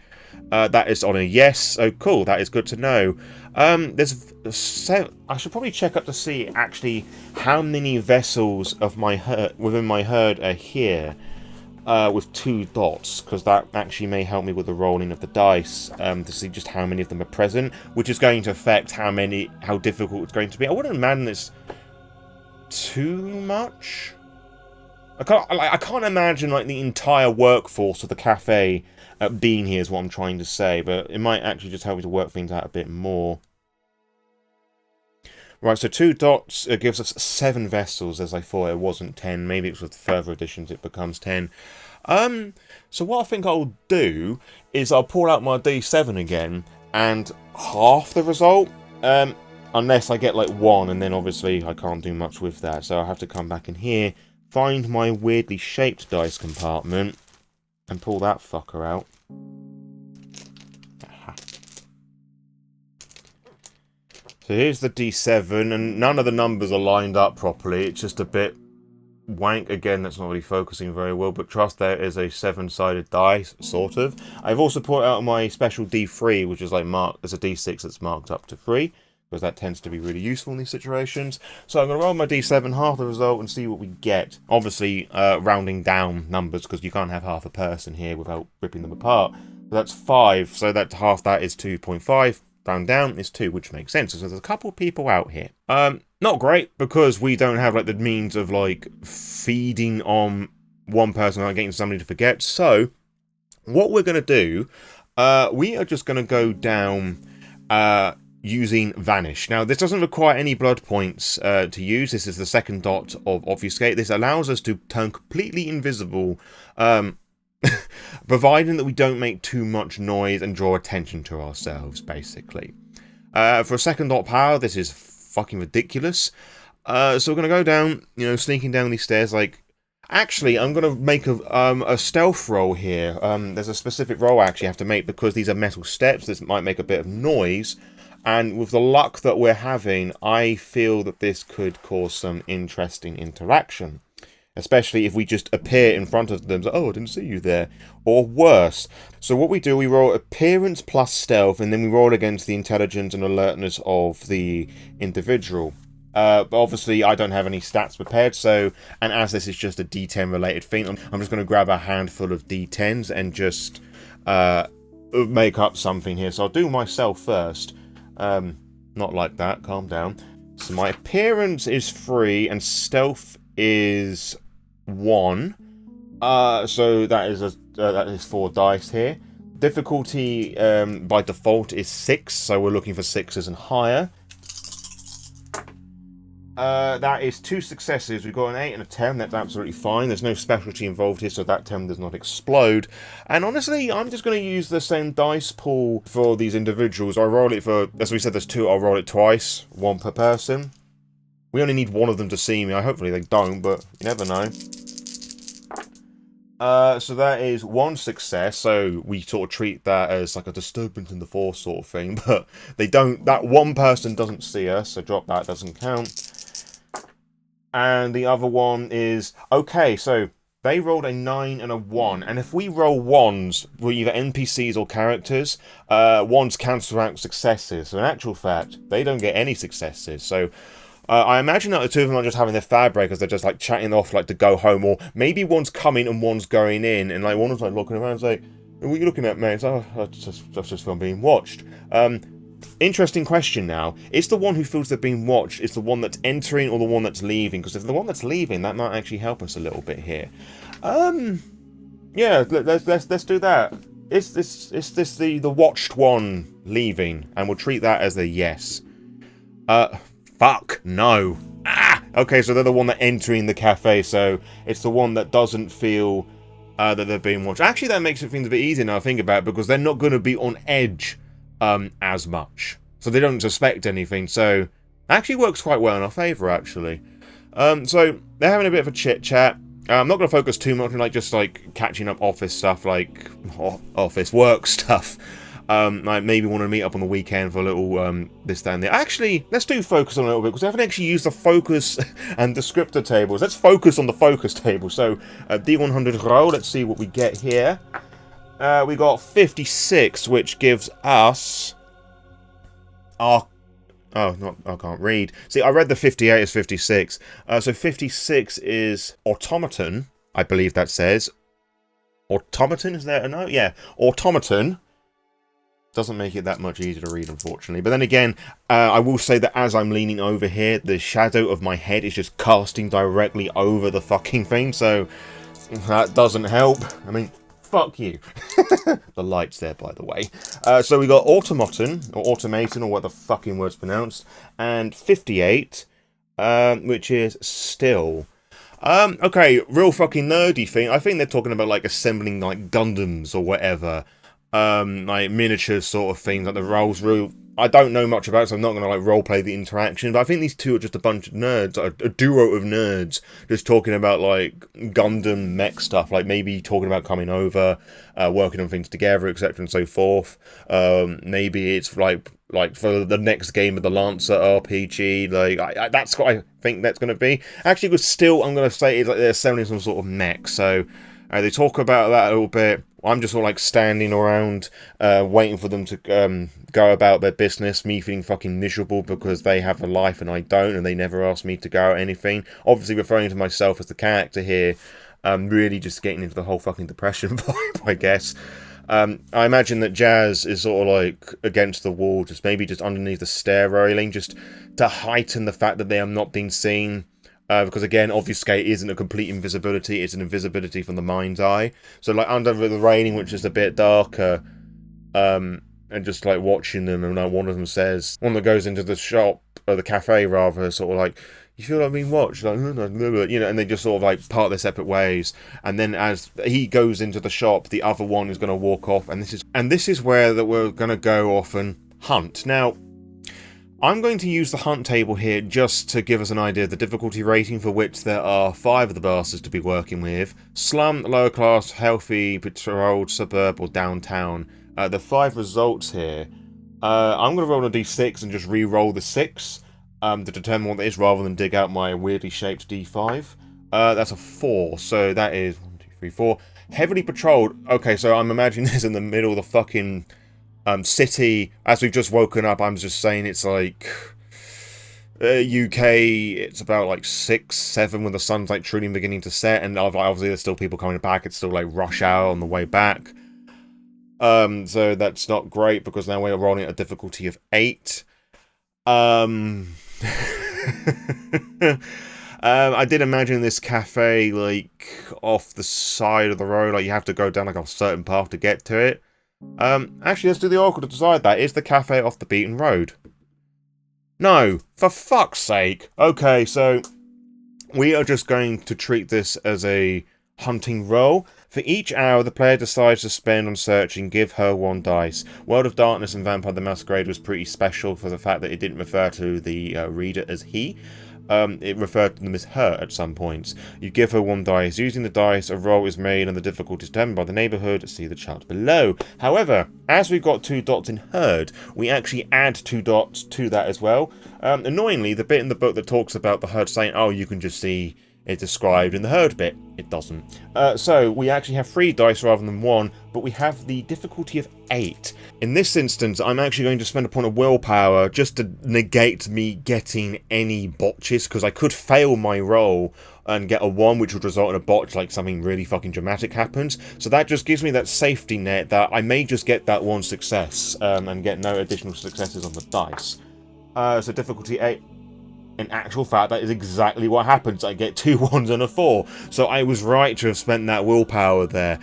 That is on a yes. Oh, cool. That is good to know. I should probably check up to see actually how many vessels of my within my herd are here with 2 dots, because that actually may help me with the rolling of the dice to see just how many of them are present, which is going to affect how difficult it's going to be. I wouldn't imagine it's too much. I can't imagine like the entire workforce of the cafe being here is what I'm trying to say, but it might actually just help me to work things out a bit more. Right, so 2 dots gives us 7 vessels, as I thought it wasn't 10. Maybe it's with further additions it becomes 10. So what I think I'll do is I'll pull out my D7 again, and half the result, unless I get like 1, and then obviously I can't do much with that, so I'll have to come back in here, find my weirdly shaped dice compartment, and pull that fucker out. Aha. So here's the D7, and none of the numbers are lined up properly. It's just a bit wank. Again, that's not really focusing very well, but trust there is a 7-sided dice, sort of. I've also pulled out my special D3, which is like marked as a D6 that's marked up to 3. Because that tends to be really useful in these situations. So I'm going to roll my D7, half the result, and see what we get. Obviously, rounding down numbers, because you can't have half a person here without ripping them apart. So that's 5, so that half that is 2.5. Round down is 2, which makes sense. So there's a couple of people out here. Not great, because we don't have like the means of like feeding on one person and getting somebody to forget. So what we're going to do, we are just going to go down... using Vanish. Now, this doesn't require any blood points to use. This is the 2nd dot of Obfuscate. This allows us to turn completely invisible, providing that we don't make too much noise and draw attention to ourselves, basically. For a 2nd dot power, this is fucking ridiculous. So we're gonna go down, you know, sneaking down these stairs. Like, actually, I'm gonna make a stealth roll here. There's a specific roll I actually have to make because these are metal steps. This might make a bit of noise, and with the luck that we're having, I feel that this could cause some interesting interaction. Especially if we just appear in front of them, so, oh, I didn't see you there. Or worse. So what we do, we roll appearance plus stealth, and then we roll against the intelligence and alertness of the individual. But obviously, I don't have any stats prepared, so, and as this is just a D10 related thing, I'm just going to grab a handful of D10s and just make up something here. So I'll do myself first. Not like that, calm down. So my appearance is 3, and stealth is 1. So that is 4 dice here. Difficulty by default is 6, so we're looking for 6s and higher. That is 2 successes. We've got an 8 and a 10. That's absolutely fine. There's no specialty involved here, so that 10 does not explode. And honestly, I'm just going to use the same dice pool for these individuals. I roll it for, as we said, there's 2. I'll roll it twice, 1 per person. We only need 1 of them to see me. Hopefully they don't, but you never know. So that is 1 success. So we sort of treat that as like a disturbance in the force sort of thing. But they don't. That 1 person doesn't see us, so drop that. Doesn't count. And the other one is okay. So they rolled a 9 and a 1, and if we roll 1s, we're either NPCs or characters. 1s cancel out successes. So in actual fact, they don't get any successes. So. I imagine that the 2 of them are just having their fad breakers. They're just like chatting off, like to go home, or maybe one's coming and one's going in, and like one was like looking around, and like, "What are you looking at, mate?" It's like, "Oh, that's just from being watched." Interesting question. Now, is the one who feels they're being watched is the one that's entering or the one that's leaving? Because if the one that's leaving, that might actually help us a little bit here. Yeah, let's do that. Is this the watched one leaving? And we'll treat that as a yes. Fuck, no. Okay, so they're the one that entering the cafe, so it's the one that doesn't feel that they're being watched. Actually, that makes things a bit easier now I think about it, because they're not going to be on edge as much. So they don't suspect anything, so actually works quite well in our favour, actually. So they're having a bit of a chit-chat. I'm not going to focus too much on just catching up office stuff, like office work stuff. I maybe want to meet up on the weekend for a little this, that, and there. Actually, let's do focus on a little bit, because I haven't actually used the focus and descriptor tables. Let's focus on the focus table. So, D100 roll, let's see what we get here. We got 56, which gives us our... Oh, not, I can't read. See, I read the 58 as 56. So 56 is automaton, I believe that says. Automaton, is there a note? Yeah, automaton. Doesn't make it that much easier to read, unfortunately. But then again, I will say that as I'm leaning over here, the shadow of my head is just casting directly over the fucking thing, so that doesn't help. I mean, fuck you. The light's there, by the way. So we got automaton, or automaton, or what the fucking word's pronounced, and 58, which is still. Okay, real fucking nerdy thing. I think they're talking about, assembling, Gundams or whatever. Miniatures sort of things, like the roles rule. I don't know much about it, so I'm not going to roleplay the interaction, but I think these two are just a bunch of nerds, a duo of nerds, just talking about Gundam mech stuff, maybe talking about coming over, working on things together, etc. and so forth. Maybe it's like for the next game of the Lancer RPG, that's what I think that's going to be. Actually, but still, I'm going to say it's they're assembling some sort of mech, so they talk about that a little bit. I'm just all standing around, waiting for them to go about their business, me feeling fucking miserable because they have a life and I don't, and they never ask me to go out anything. Obviously referring to myself as the character here, really just getting into the whole fucking depression vibe, I guess. I imagine that Jazz is sort of against the wall, just underneath the stair railing, just to heighten the fact that they are not being seen. Because again, obfuscate isn't a complete invisibility, it's an invisibility from the mind's eye. So under the railing, which is a bit darker, and just watching them, and one of them says, one that goes into the shop, or the cafe rather, sort of you feel like being watched, and they just sort of part their separate ways. And then as he goes into the shop, the other one is going to walk off, and this is where that we're going to go off and hunt. Now, I'm going to use the hunt table here just to give us an idea of the difficulty rating, for which there are 5 of the bastards to be working with. Slum, lower class, healthy, patrolled, suburb, or downtown. The 5 results here. I'm going to roll a d6 and just re-roll the 6 to determine what it is, rather than dig out my weirdly shaped d5. That's a 4, so that is 1, 2, 3, 4. Heavily patrolled. Okay, so I'm imagining this in the middle of the fucking city. As we've just woken up, I'm just saying it's like UK, it's about like 6, 7 when the sun's like truly beginning to set, and obviously there's still people coming back. It's still like rush hour on the way back. So that's not great, because now we're rolling at a difficulty of 8. I did imagine this cafe like off the side of the road, like you have to go down like a certain path to get to it. Actually, let's do the oracle to decide that. Is the cafe off the beaten road? No, for fuck's sake. Okay, so we are just going to treat this as a hunting roll. For each hour the player decides to spend on searching, give her 1 dice. World of Darkness and Vampire the Masquerade was pretty special for the fact that it didn't refer to the reader as he. It referred to them as her at some points. You give her 1 dice. Using the dice, a roll is made and the difficulty is determined by the neighbourhood. See the chart below. However, as we've got 2 dots in herd, we actually add 2 dots to that as well. Annoyingly, the bit in the book that talks about the herd saying, oh, you can just see it described in the herd bit, it doesn't. So we actually have 3 dice rather than 1, but we have the difficulty of 8. In this instance, I'm actually going to spend a point of willpower just to negate me getting any botches, because I could fail my roll and get a 1, which would result in a botch, like something really fucking dramatic happens. So that just gives me that safety net that I may just get that 1 success and get no additional successes on the dice. So difficulty 8. In actual fact, that is exactly what happens. I get 2 1s and a 4. So I was right to have spent that willpower there,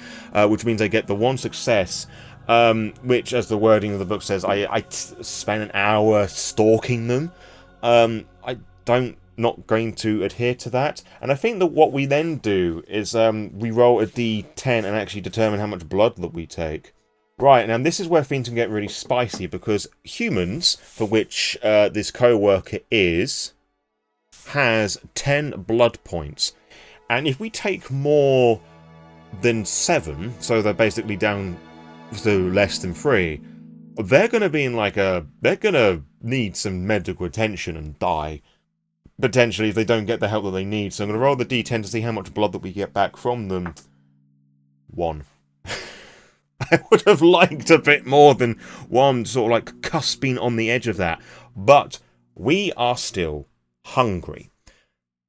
which means I get the 1 success, which, as the wording of the book says, I spent an hour stalking them. Not going to adhere to that. And I think that what we then do is we roll a d10 and actually determine how much blood that we take. Right, now this is where things can get really spicy, because humans, for which this co-worker is, has 10 blood points, and if we take more than 7, so they're basically down to less than 3, they're going to be in like they're going to need some medical attention and die, potentially, if they don't get the help that they need. So I'm going to roll the d10 to see how much blood that we get back from them. 1. I would have liked a bit more than 1, sort of like cusping on the edge of that, but we are still hungry.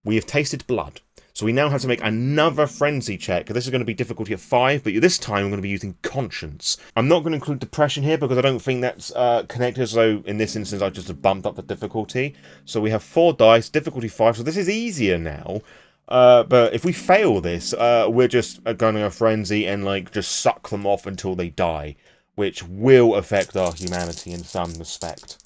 We have tasted blood, so we now have to make another frenzy check. This is going to be difficulty of 5, but this time I'm going to be using conscience. I'm not going to include depression here because I don't think that's connected, so in this instance I just bumped up the difficulty. So we have 4 dice, difficulty 5, so this is easier now. But if we fail this, we're just going to a frenzy and like just suck them off until they die, which will affect our humanity in some respect.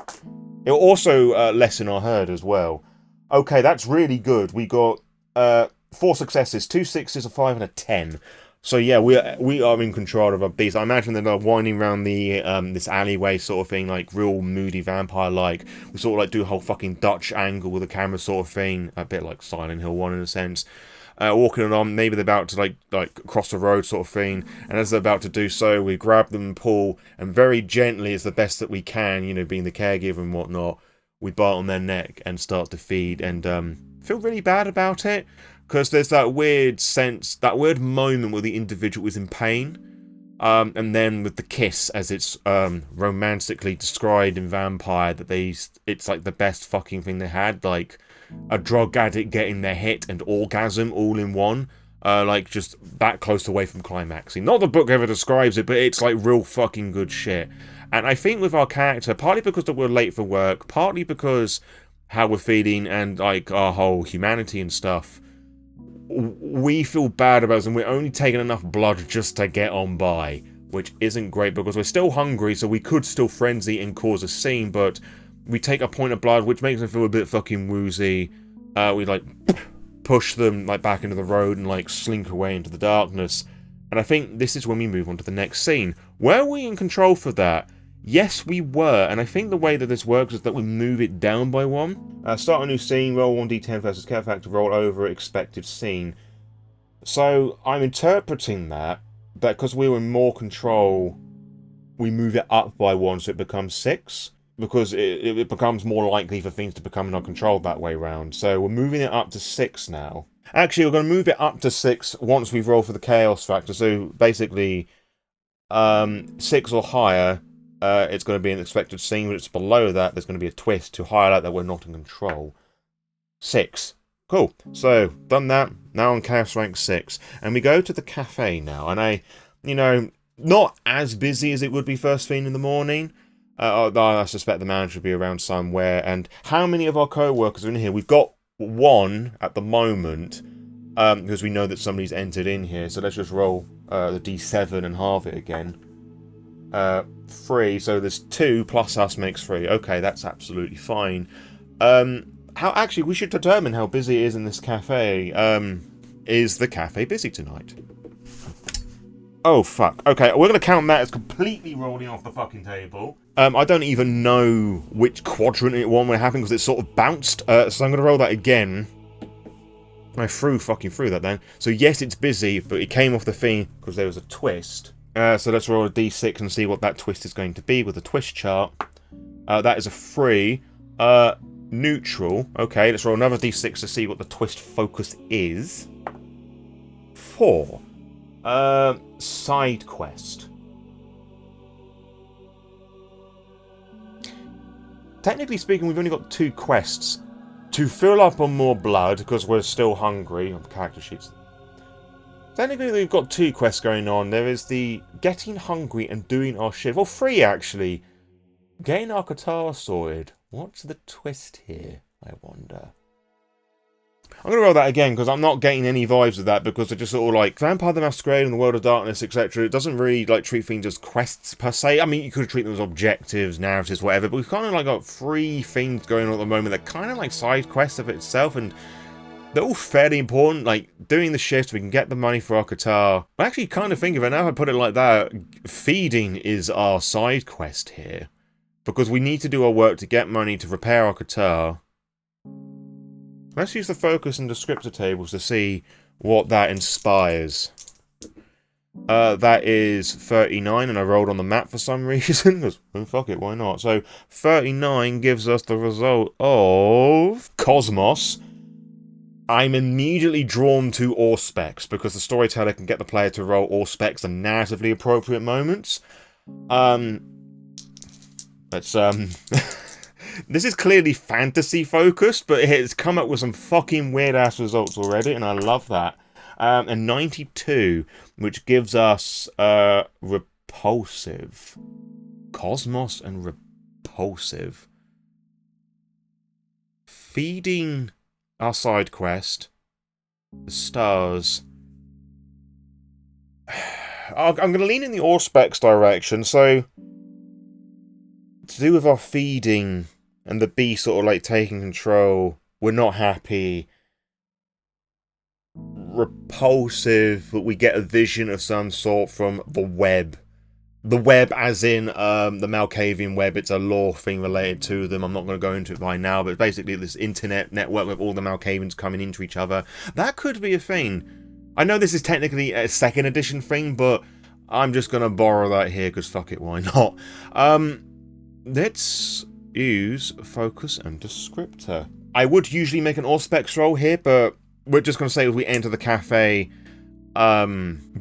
It will also lessen our herd as well. Okay, that's really good. We got 4 successes, 2 6s, a 5, and a 10. So yeah, we are in control of our beast. I imagine that they're winding around the this alleyway sort of thing, like real moody vampire-like. We sort of like do a whole fucking Dutch angle with the camera sort of thing, a bit like Silent Hill 1 in a sense. Walking along, maybe they're about to like cross the road sort of thing, and as they're about to do so, we grab them and pull, and very gently, as the best that we can, you know, being the caregiver and whatnot, we bite on their neck and start to feed, and feel really bad about it, because there's that weird sense, that weird moment where the individual is in pain, and then with the kiss, as it's romantically described in Vampire, that it's like the best fucking thing they had, like a drug addict getting their hit and orgasm all in one, like just that close away from climaxing. Not the book ever describes it, but it's like real fucking good shit. And I think with our character, partly because that we're late for work, partly because how we're feeling and like our whole humanity and stuff, we feel bad about us, and we're only taking enough blood just to get on by, which isn't great because we're still hungry, so we could still frenzy and cause a scene, but we take a point of blood, which makes them feel a bit fucking woozy. We like push them like back into the road and like slink away into the darkness. And I think this is when we move on to the next scene. Were we in control for that? Yes, we were, and I think the way that this works is that we move it down by 1. Start a new scene, roll 1d10 versus care factor, roll over expected scene. So I'm interpreting that because we were in more control, we move it up by 1 so it becomes 6. Because it becomes more likely for things to become not controlled that way round. So we're moving it up to 6 now. Actually, we're going to move it up to 6 once we've rolled for the chaos factor. So basically, 6 or higher, it's going to be an expected scene. When it's below that, there's going to be a twist to highlight that we're not in control. 6. Cool. So, done that. Now on chaos rank 6. And we go to the cafe now. And not as busy as it would be first thing in the morning. I suspect the manager will be around somewhere. And how many of our co-workers are in here? We've got 1 at the moment, because we know that somebody's entered in here. So let's just roll the d7 and halve it again. 3, so there's 2 plus us makes 3. Okay, that's absolutely fine. Actually, we should determine how busy it is in this cafe. Is the cafe busy tonight? Oh, fuck. Okay, we're going to count that as completely rolling off the fucking table. I don't even know which quadrant it one we're having because it sort of bounced. So I'm going to roll that again. I fucking threw that then. So yes, it's busy, but it came off the thing because there was a twist. So let's roll a d6 and see what that twist is going to be with the twist chart. That is a 3. Neutral. Okay, let's roll another d6 to see what the twist focus is. 4. Side quest. Technically speaking, we've only got 2 quests. To fill up on more blood, because we're still hungry, on character sheets. Technically, we've got 2 quests going on. There is the getting hungry and doing our shift. Well, 3 actually. Getting our guitar sorted. What's the twist here, I wonder? I'm going to roll that again, because I'm not getting any vibes of that, because they're just sort of like Vampire the Masquerade and the World of Darkness, etc. It doesn't really like treat things as quests per se. I mean, you could treat them as objectives, narratives, whatever, but we've kind of like got 3 things going on at the moment that kind of like side quests of itself, and they're all fairly important. Like, doing the shift, we can get the money for our guitar. I actually kind of think of it, now if I put it like that, feeding is our side quest here. Because we need to do our work to get money to repair our guitar. Let's use the focus and descriptor tables to see what that inspires. That is 39, and I rolled on the map for some reason. Because, oh, fuck it, why not? So, 39 gives us the result of Cosmos. I'm immediately drawn to Aurtakis, because the storyteller can get the player to roll Aurtakis at narratively appropriate moments. This is clearly fantasy focused, but it's come up with some fucking weird ass results already, and I love that. And 92, which gives us repulsive. Cosmos and repulsive. Feeding our side quest. The stars. I'm going to lean in the Aurtakis direction, so to do with our feeding and the bee sort of like taking control, we're not happy. Repulsive, but we get a vision of some sort from the web. The web as in the Malkavian web, it's a lore thing related to them. I'm not going to go into it by now, but basically this internet network with all the Malkavians coming into each other. That could be a thing. I know this is technically a 2nd edition thing, but I'm just going to borrow that here because fuck it, why not? Let's use focus and descriptor. I would usually make an Aurtakis roll here, but we're just going to say as we enter the cafe,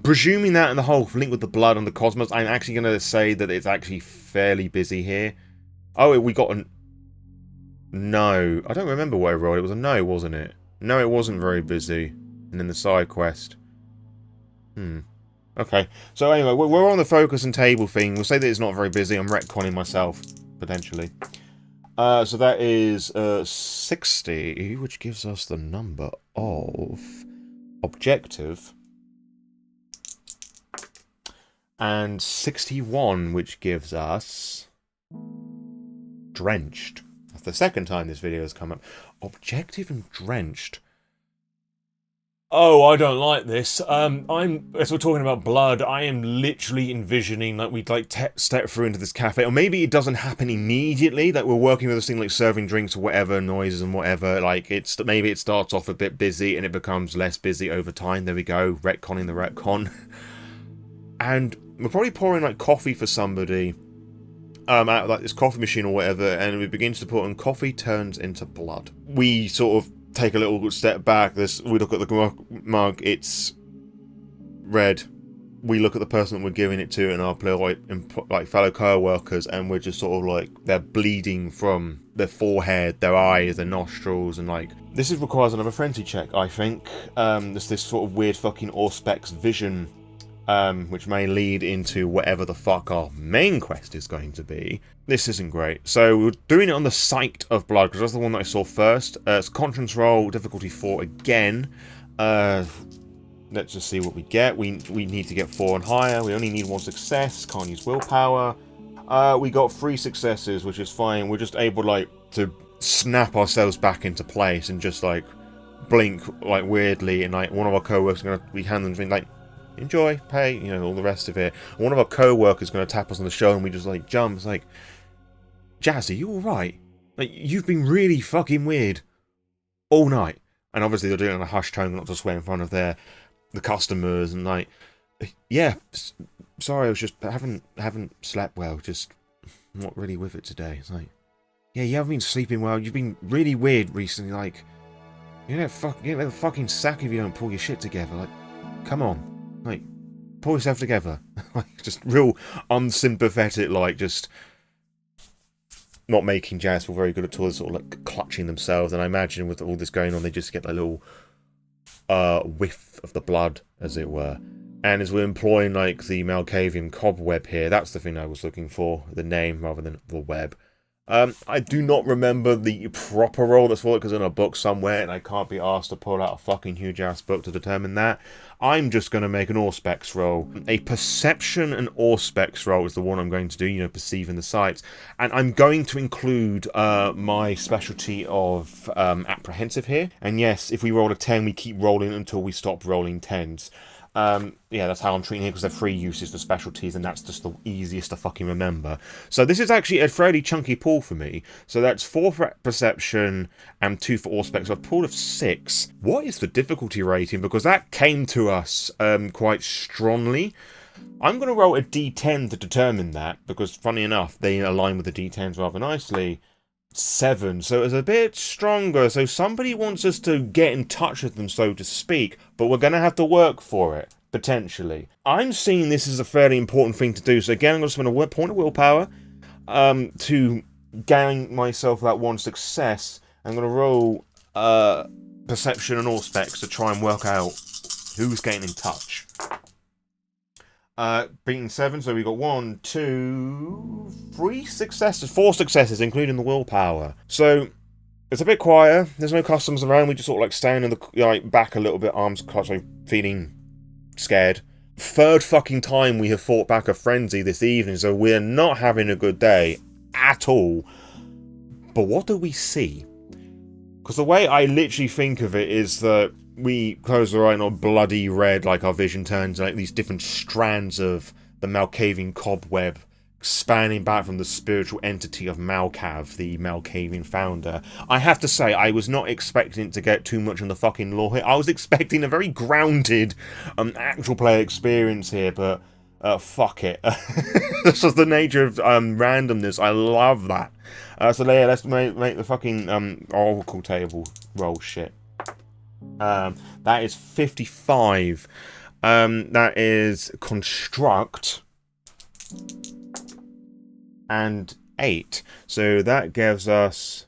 presuming that in the whole link with the blood and the cosmos, I'm actually going to say that it's actually fairly busy here. Oh, we got a no. I don't remember what I rolled. It was a no, wasn't it? No, it wasn't very busy. And then the side quest. Okay, so anyway, we're on the focus and table thing. We'll say that it's not very busy. I'm retconning myself, potentially. So that is 60, which gives us the number of objective. And 61, which gives us drenched. That's the 2nd time this video has come up. Objective and drenched. Oh, I don't like this. As we're talking about blood, I am literally envisioning that we'd like step through into this cafe, or maybe it doesn't happen immediately, that we're working with this thing like serving drinks or whatever, noises and whatever, like maybe it starts off a bit busy and it becomes less busy over time. There we go, retconning the retcon. And we're probably pouring like coffee for somebody, out of like this coffee machine or whatever, and it begins to pour, and coffee turns into blood. We sort of take a little step back. We look at the mug. It's red. We look at the person that we're giving it to, and our like fellow co-workers, and we're just sort of like, they're bleeding from their forehead, their eyes, their nostrils, and like this requires another frenzy check, I think. There's this sort of weird fucking Auspex vision, which may lead into whatever the fuck our main quest is going to be. This isn't great. So we're doing it on the sight of blood, because that's the one that I saw first. It's conscience roll, difficulty 4 again. Let's just see what we get. We need to get 4 and higher. We only need 1 success. Can't use willpower. We got 3 successes, which is fine. We're just able like to snap ourselves back into place and just like blink like weirdly, and like one of our co-workers are gonna hand them like, enjoy, pay, you know, all the rest of it. One of our co-workers is going to tap us on the shoulder, and we just like jump. It's like, Jazz, are you alright? Like, you've been really fucking weird all night. And obviously they're doing it in a hushed tone, not to swear in front of the customers, and like, yeah, sorry, I was just haven't slept well, just not really with it today. It's like, yeah, you haven't been sleeping well, you've been really weird recently, like, you know, get the fucking sack if you don't pull your shit together. Like, come on, like, pull yourself together. Like, just real unsympathetic, like, just not making Jazz feel very good at all, sort of like clutching themselves. And I imagine with all this going on, they just get a little whiff of the blood, as it were. And as we're employing like the Malkavian cobweb here, that's the thing I was looking for, the name rather than the web. I do not remember the proper role that's for it, because in a book somewhere, and I can't be asked to pull out a fucking huge ass book to determine that. I'm just going to make an Auspex roll. A perception and Auspex roll is the one I'm going to do, you know, perceiving the sights. And I'm going to include my specialty of apprehensive here. And yes, if we roll a 10, we keep rolling until we stop rolling 10s. Yeah, that's how I'm treating it, because they're free uses for specialties, and that's just the easiest to fucking remember. So this is actually a fairly chunky pool for me. So that's 4 for perception and 2 for Auspex. So a pool of 6. What is the difficulty rating? Because that came to us quite strongly. I'm going to roll a d10 to determine that, because funny enough, they align with the d10s rather nicely. 7, so it's a bit stronger. So somebody wants us to get in touch with them, so to speak, but we're going to have to work for it, potentially. I'm seeing this as a fairly important thing to do, so again, I'm going to spend a point of willpower to gain myself that 1 success. I'm going to roll perception and Auspex to try and work out who's getting in touch. Beaten 7, so we got 1, 2, 3 successes, 4 successes, including the willpower. So it's a bit quieter. There's no customers around. We just sort of like stand in the like back a little bit, arms crossed, like feeling scared. 3rd fucking time we have fought back a frenzy this evening, so we're not having a good day at all. But what do we see? Because the way I literally think of it is that we close our eye and are bloody red, like our vision turns like these different strands of the Malkavian cobweb spanning back from the spiritual entity of Malkav, the Malkavian founder. I have to say, I was not expecting it to get too much on the fucking lore here. I was expecting a very grounded actual play experience here, but fuck it. This is the nature of randomness. I love that. So yeah, let's make the fucking oracle table roll shit. That is 55. That is construct and 8. So that gives us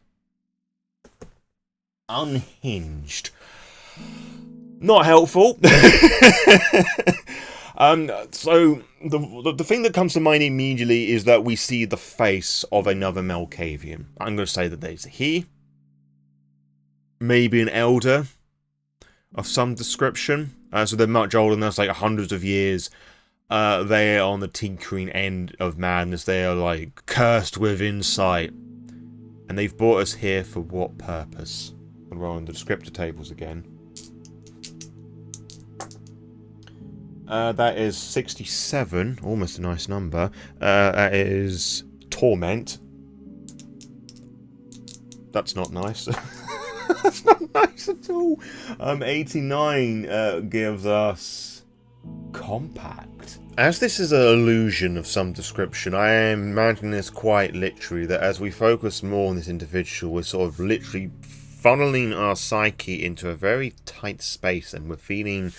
unhinged. Not helpful. So the thing that comes to mind immediately is that we see the face of another Malkavian. I'm going to say that there's a he, maybe an elder of some description. So they're much older than us, like hundreds of years. They are on the tinkering end of madness. They are like cursed with insight. And they've brought us here for what purpose? I'm rolling the descriptor tables again. That is 67, almost a nice number. That is Torment. That's not nice. That's not nice at all. 89 gives us Compact. As this is an illusion of some description, I am imagining this quite literally, that as we focus more on this individual, we're sort of literally funneling our psyche into a very tight space, and we're feeling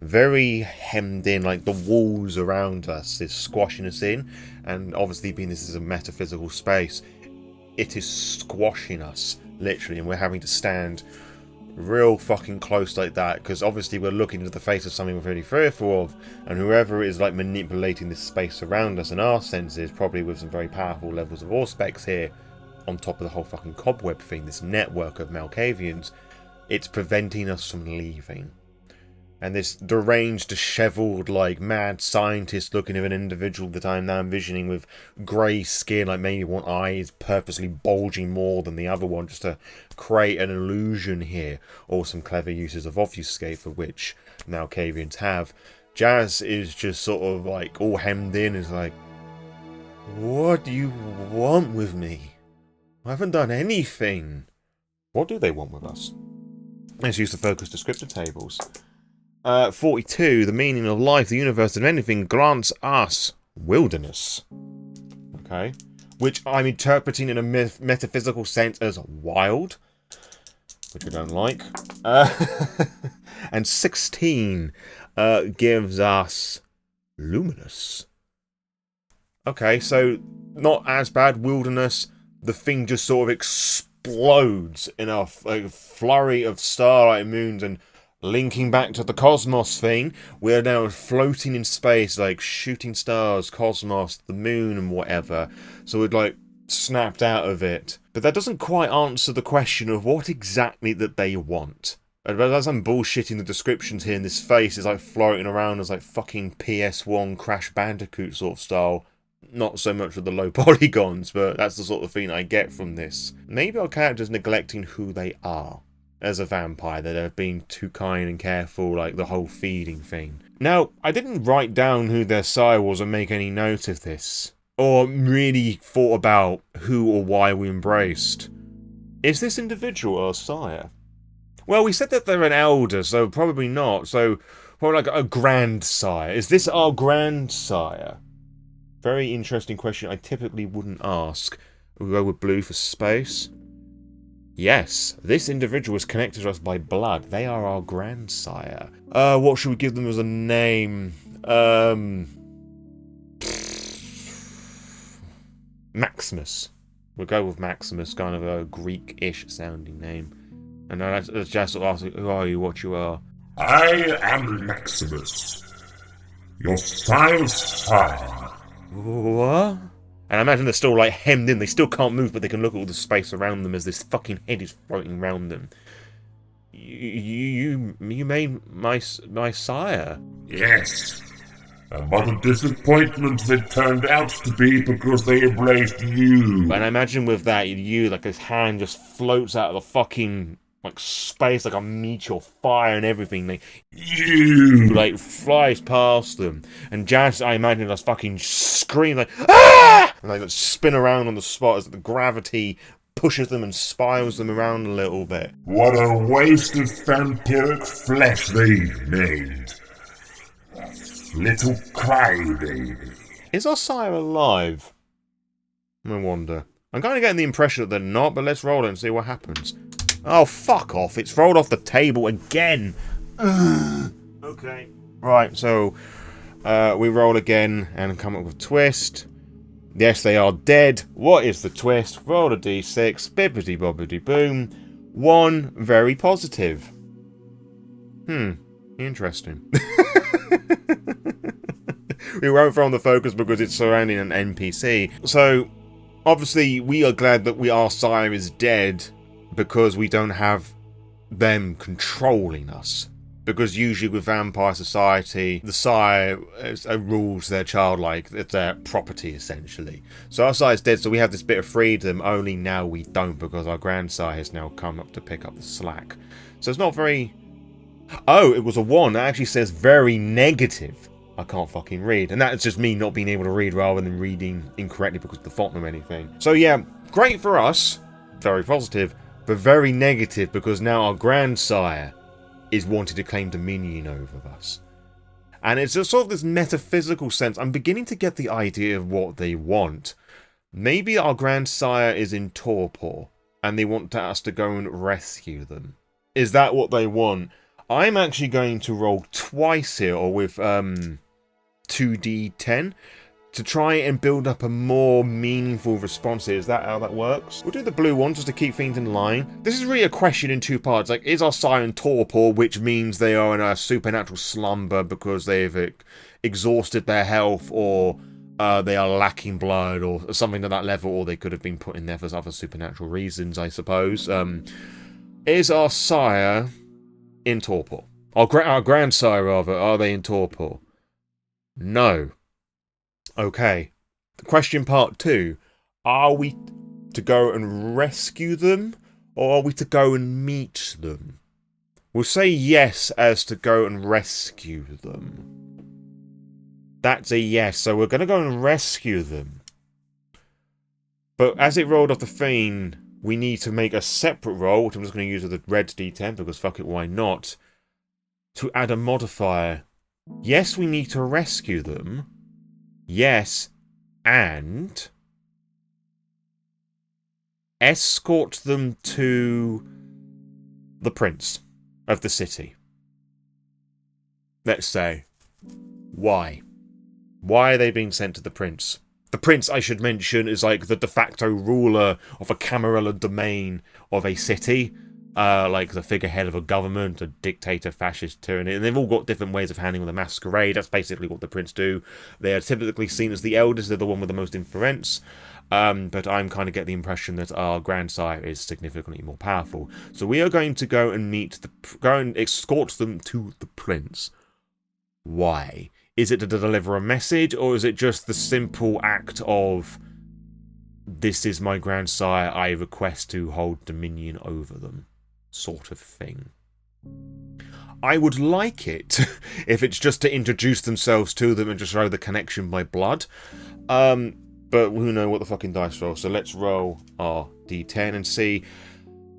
very hemmed in, like the walls around us is squashing us in. And obviously, being this is a metaphysical space, it is squashing us literally, and we're having to stand real fucking close like that, because obviously we're looking into the face of something we're really fearful of, and whoever is like manipulating this space around us and our senses, probably with some very powerful levels of Auspex here, on top of the whole fucking cobweb thing, this network of Malkavians, it's preventing us from leaving. And this deranged, dishevelled, like, mad scientist looking at an individual that I'm now envisioning with grey skin, like maybe one eye is purposely bulging more than the other one just to create an illusion here, or some clever uses of obfuscate for which Malkavians have. Jazz is just sort of like all hemmed in, is like, what do you want with me? I haven't done anything. What do they want with us? Let's use the focus descriptor tables. 42, the meaning of life, the universe, and anything grants us wilderness. Okay. Which I'm interpreting in a metaphysical sense as wild, which I don't like. And 16 gives us luminous. Okay, so not as bad. Wilderness, the thing just sort of explodes in a flurry of starlight moons, and linking back to the cosmos thing, we're now floating in space, like shooting stars, cosmos, the moon, and whatever. So we'd like snapped out of it. But that doesn't quite answer the question of what exactly that they want. As I'm bullshitting the descriptions here, and this face is like floating around as like fucking PS1 Crash Bandicoot sort of style. Not so much with the low polygons, but that's the sort of thing I get from this. Maybe our character's neglecting who they are as a vampire, that they've been too kind and careful, like the whole feeding thing. Now, I didn't write down who their sire was or make any note of this, or really thought about who or why we embraced. Is this individual our sire? Well, we said that they're an elder, so probably not. So, probably like a grandsire. Is this our grandsire? Very interesting question I typically wouldn't ask. We'll go with blue for space. Yes, this individual is connected to us by blood. They are our grandsire. What should we give them as a name? Maximus. We'll go with Maximus, kind of a Greek-ish sounding name. And let's just ask, who are you, what you are? I am Maximus, your sire's sire. What? And I imagine they're still like hemmed in. They still can't move, but they can look at all the space around them as this fucking head is floating around them. You made my sire. Yes. And what a disappointment it turned out to be, because they embraced you. And I imagine with that, you, like his hand just floats out of the fucking like space like a meteor, fire and everything. Like, you like flies past them, and Jazz, I imagine, does fucking scream like ah, and like spin around on the spot as the gravity pushes them and spirals them around a little bit. What a waste of vampiric flesh they made. Little crybaby. Is our sire alive? I wonder. I'm kind of getting the impression that they're not, but let's roll it and see what happens. Oh, fuck off. It's rolled off the table again. Okay. Right, so we roll again and come up with a twist. Yes, they are dead. What is the twist? Roll a d6. Bibbidi bobbidi boom. 1 very positive. Interesting. We won't throw on the focus because it's surrounding an NPC. So, obviously, we are glad that our sire is dead, because we don't have them controlling us. Because usually with vampire society, the sire rules their child like it's their property, essentially. So our sire's dead, so we have this bit of freedom, only now we don't, because our grandsire has now come up to pick up the slack. So it's not very... Oh, it was a 1. That actually says very negative. I can't fucking read. And that's just me not being able to read rather than reading incorrectly because of the font or anything. So yeah, great for us, very positive, but very negative because now our grandsire is wanting to claim dominion over us. And it's just sort of this metaphysical sense. I'm beginning to get the idea of what they want. Maybe our grandsire is in torpor and they want us to go and rescue them. Is that what they want? I'm actually going to roll twice here, or with 2d10, to try and build up a more meaningful response here. Is that how that works? We'll do the blue one just to keep things in line. This is really a question in two parts. Like, is our sire in torpor, which means they are in a supernatural slumber because they've exhausted their health, or they are lacking blood, or something to that level, or they could have been put in there for other supernatural reasons, I suppose. Is our sire in torpor? Our grandsire, rather, are they in torpor? No. Okay. Question part 2. Are we to go and rescue them, or are we to go and meet them? We'll say yes as to go and rescue them. That's a yes, so we're going to go and rescue them. But as it rolled off the thing, we need to make a separate roll, which I'm just going to use with the red d10, because fuck it, why not? To add a modifier. Yes, we need to rescue them. Yes, and escort them to the prince of the city. Let's say. Why? Why are they being sent to the prince? The prince, I should mention, is like the de facto ruler of a Camarilla domain of a city. Like the figurehead of a government, a dictator, fascist tyranny, and they've all got different ways of handling the masquerade. That's basically what the prince do. They are typically seen as the elders, they're the one with the most influence, but I'm kind of get the impression that our grandsire is significantly more powerful. So we are going to go and go and escort them to the prince. Why? Is it to deliver a message, or is it just the simple act of, this is my grandsire, I request to hold dominion over them? Sort of thing. I would like it if it's just to introduce themselves to them and just show the connection by blood. But who knows what the fucking dice roll. So let's roll our d10 and see.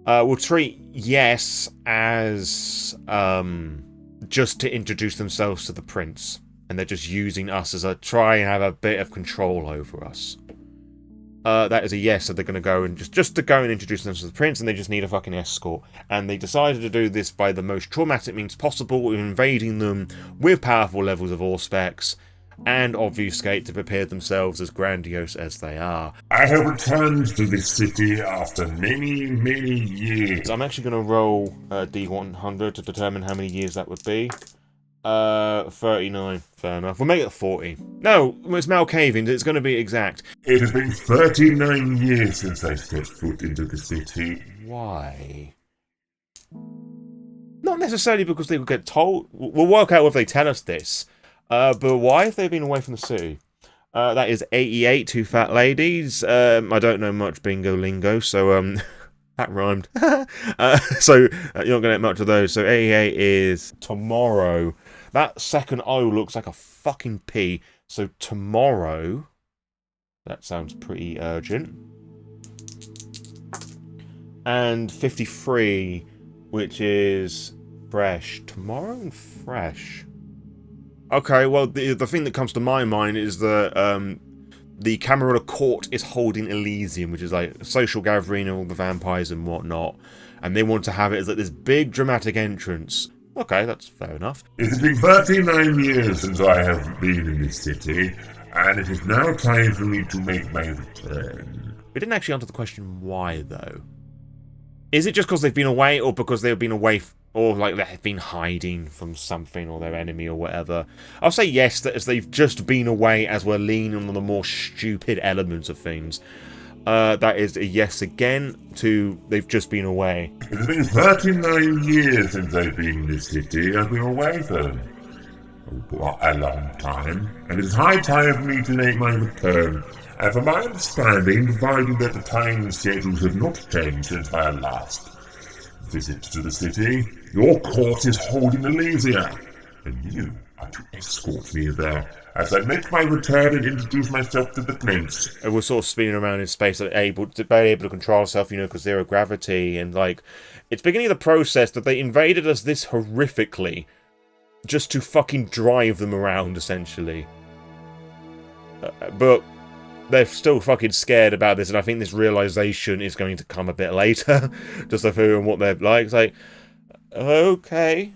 We'll treat yes as just to introduce themselves to the prince. And they're just using us as a try and have a bit of control over us. That is a yes, so they're going to go and just to go and introduce themselves to the prince, and they just need a fucking escort. And they decided to do this by the most traumatic means possible, invading them with powerful levels of Auspex, and obfuscate to prepare themselves as grandiose as they are. I have returned to this city after many, many years. So I'm actually going to roll D100 to determine how many years that would be. 39. Fair enough. We'll make it 40. No, it's Malkavian. It's going to be exact. It has been 39 years since I stepped foot into the city. Why? Not necessarily because they will get told. We'll work out if they tell us this. But why have they been away from the city? That is 88, two fat ladies. I don't know much bingo lingo, so that rhymed. So you're not going to get much of those. So 88 is tomorrow. That second O looks like a fucking P. So tomorrow. That sounds pretty urgent. And 53, which is fresh. Tomorrow and fresh. Okay, well, the thing that comes to my mind is that the Camarilla court is holding Elysium, which is like a social gathering of all the vampires and whatnot. And they want to have it as like this big dramatic entrance. Okay, that's fair enough. It has been 39 years since I have been in this city, and it is now time for me to make my return. We didn't actually answer the question why, though. Is it just because they've been away, or because they've been away, or like they've been hiding from something or their enemy or whatever? I'll say yes, that as they've just been away as we're leaning on the more stupid elements of things. That is a yes again to they've just been away. It has been 39 years since I've been in this city. I've been away for a long time, and it's high time for me to make my return. And from my understanding, providing that the time schedules have not changed since my last visit to the city, your court is holding Elysia, and you to escort me there as I make my return and introduce myself to the prince. And we're sort of spinning around in space, like, able to control ourselves, you know, because zero gravity, and like, it's beginning of the process that they invaded us this horrifically, just to fucking drive them around, essentially. But they're still fucking scared about this, and I think this realization is going to come a bit later, just of who and what they're like. It's like, okay,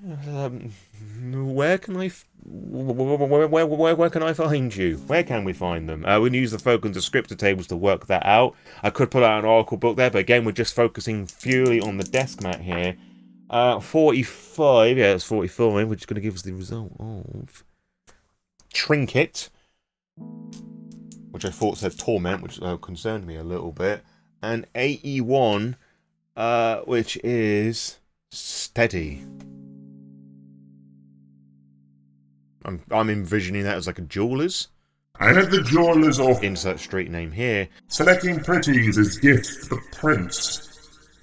where can I where can I find you? Where can we find them? We can use the folk and descriptor tables to work that out. I could put out an oracle book there, but again, we're just focusing purely on the Deskmat here. 45, yeah, it's 45, which is going to give us the result of Trinket, which I thought said Torment, which concerned me a little bit, and 81, which is Steady. I'm envisioning that as like a jeweler's. And at the jeweler's office, insert street name here. Selecting pretties as gifts for the prince,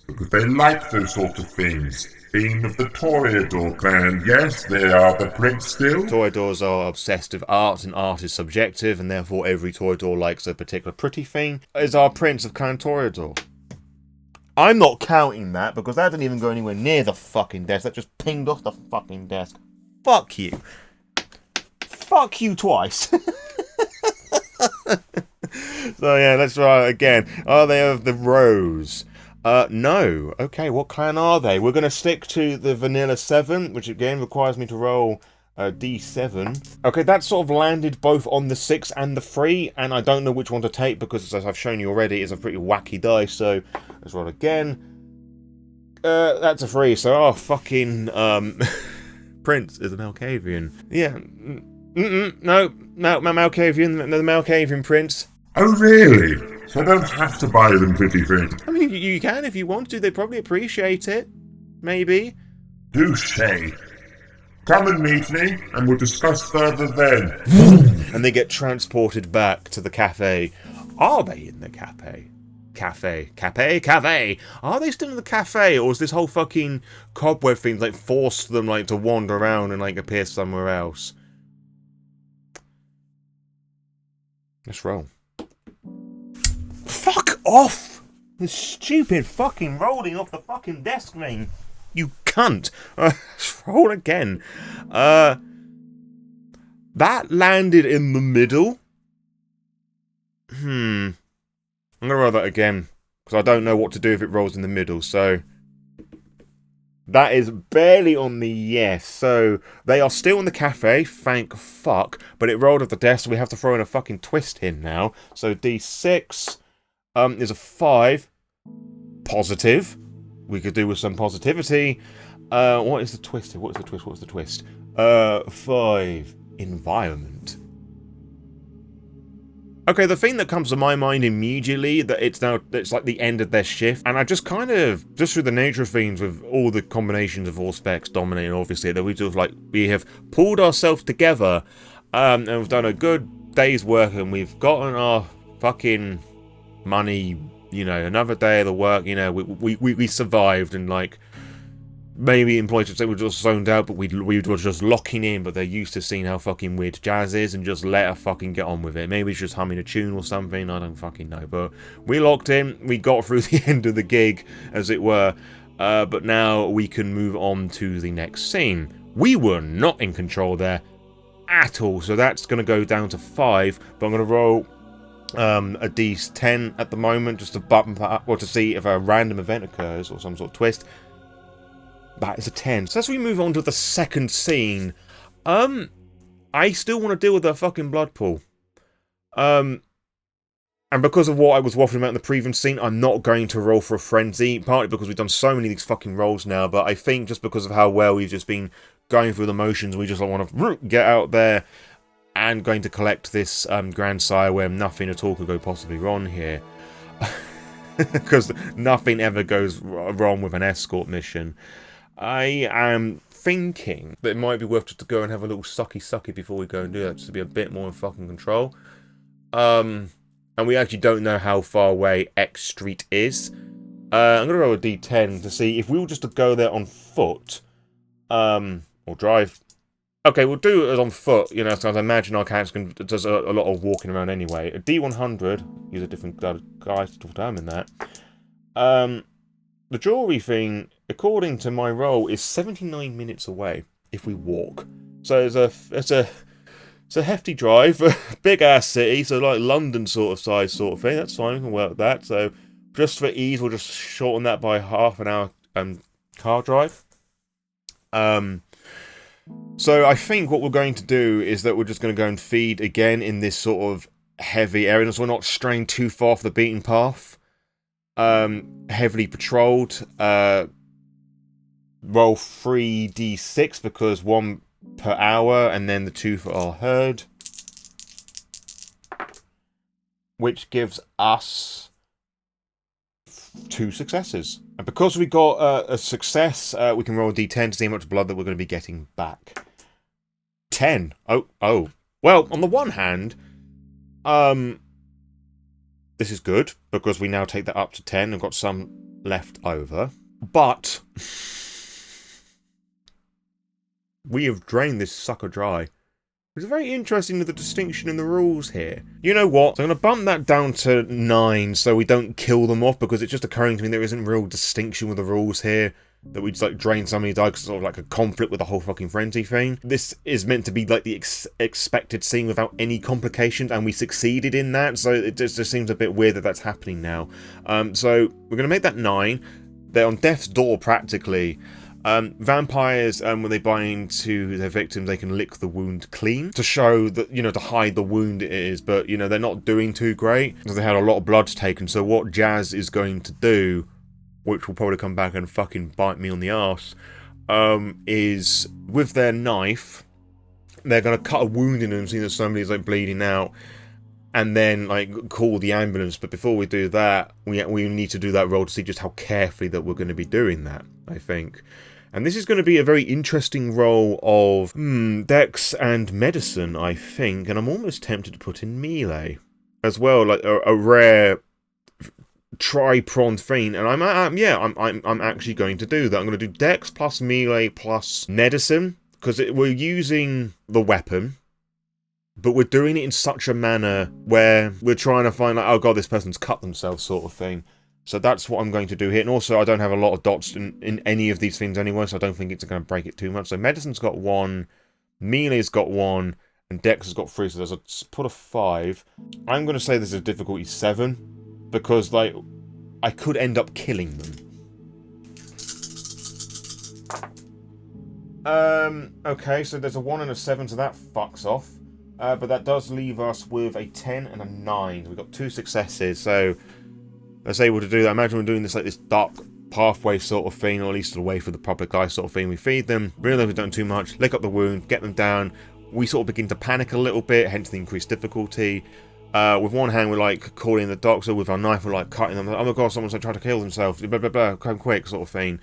because they like those sort of things. Being of the Toreador clan, yes, they are the prince still. Toreadors are obsessed with art, and art is subjective, and therefore every Toreador likes a particular pretty thing. Is our prince of Clan Toreador. I'm not counting that, because that didn't even go anywhere near the fucking desk. That just pinged off the fucking desk. Fuck you. Fuck you twice. So yeah, let's try again. Are they of the Rose? No. Okay, what clan are they? We're going to stick to the Vanilla 7, which again requires me to roll a D7. Okay, that sort of landed both on the 6 and the 3, and I don't know which one to take because, as I've shown you already, it's a pretty wacky die, so let's roll again. That's a 3, so our fucking, Prince is a Malkavian. Yeah. No, Malkavian, the Malkavian Prince. Oh, really? So I don't have to buy them pretty things. I mean, you can if you want to. They probably appreciate it. Maybe. Do say. Come and meet me, and we'll discuss further then. And they get transported back to the cafe. Are they in the cafe? Cafe. Are they still in the cafe, or is this whole fucking cobweb thing like forced them like to wander around and like appear somewhere else? Let's roll. Fuck off! This stupid fucking rolling off the fucking desk thing. You cunt. Let's roll again. That landed in the middle. I'm gonna roll that again, because I don't know what to do if it rolls in the middle, so... That is barely on the yes, so they are still in the cafe, thank fuck, but it rolled off the desk, so we have to throw in a fucking twist in now. So D6 is a 5, positive. We could do with some positivity. What is the twist here? What's the twist? 5, environment. Okay, the thing that comes to my mind immediately, that it's like the end of their shift, and I just kind of, just through the nature of things with all the combinations of all specs dominating, obviously, that we have pulled ourselves together, and we've done a good day's work, and we've gotten our fucking money, you know, another day of the work, you know, we survived, and like, maybe employees would say we're just zoned out, but we were just locking in, but they're used to seeing how fucking weird jazz is, and just let her fucking get on with it. Maybe it's just humming a tune or something, I don't fucking know. But we locked in, we got through the end of the gig, as it were, but now we can move on to the next scene. We were not in control there at all, so that's going to go down to 5, but I'm going to roll a D10 at the moment, just to bump that up, or to see if a random event occurs, or some sort of twist. That is a 10. So as we move on to the second scene, I still want to deal with the fucking blood pool. And because of what I was waffling about in the previous scene, I'm not going to roll for a frenzy, partly because we've done so many of these fucking rolls now, but I think just because of how well we've just been going through the motions, we just want to get out there and going to collect this grandsire where nothing at all could go possibly wrong here. Because nothing ever goes wrong with an escort mission. I am thinking that it might be worth just to go and have a little sucky before we go and do that, just to be a bit more in fucking control. And we actually don't know how far away X Street is. I'm going to roll a D10 to see if we were just to go there on foot, or drive, Okay, we'll do it on foot, you know, so I imagine our character does a lot of walking around anyway. A D100, use a different guide to determine that. The jewellery thing, according to my roll, is 79 minutes away if we walk. So it's a hefty drive, big ass city, so like London sort of size sort of thing. That's fine, we can work with that. So just for ease, we'll just shorten that by half an hour car drive. So I think what we're going to do is that we're just going to go and feed again in this sort of heavy area, so we're not straying too far off the beaten path. Heavily patrolled. Roll 3d6 because 1 per hour, and then the 2 for our herd, which gives us 2 successes. And because we got a success, we can roll a d10 to see how much blood that we're going to be getting back. 10. Oh. Well, on the one hand, this is good, because we now take that up to 10 and got some left over. But we have drained this sucker dry. It's very interesting the distinction in the rules here. You know what? So I'm going to bump that down to 9 so we don't kill them off, because it's just occurring to me there isn't real distinction with the rules here. That we just like drain somebody die because it's sort of like a conflict with the whole fucking frenzy thing. This is meant to be like the expected scene without any complications, and we succeeded in that, so it just seems a bit weird that that's happening now. So we're going to make that 9. They're on death's door practically. Vampires, when they bind to their victims, they can lick the wound clean to show that, you know, to hide the wound it is, but, you know, they're not doing too great because they had a lot of blood taken. So what Jazz is going to do, which will probably come back and fucking bite me on the arse, is with their knife, they're going to cut a wound in them, seeing that somebody's like bleeding out, and then like call the ambulance. But before we do that, we need to do that roll to see just how carefully that we're going to be doing that, I think. And this is going to be a very interesting roll of dex and medicine, I think, and I'm almost tempted to put in melee as well, like a rare tri-pronged thing, and I'm actually going to do that. I'm going to do dex plus melee plus medicine, because we're using the weapon, but we're doing it in such a manner where we're trying to find like, oh god, this person's cut themselves sort of thing. So that's what I'm going to do here. And also, I don't have a lot of dots in any of these things anyway, so I don't think it's going to break it too much. So medicine's got 1, melee's got 1, and dex has got 3, so there's a put a 5. I'm going to say there's a difficulty 7. Because, like, I could end up killing them. Okay, so there's a 1 and a 7, so that fucks off. But that does leave us with a 10 and a 9. We've got 2 successes, so that's able to do that. Imagine we're doing this, like, this dark pathway sort of thing, or at least away from the public eye sort of thing. We feed them, realize we've done too much, lick up the wound, get them down. We sort of begin to panic a little bit, hence the increased difficulty. With one hand, we're like calling the doctor. With our knife, we're like cutting them. Oh my god, someone's like trying to kill themselves. Blah blah blah. Come quick, sort of thing.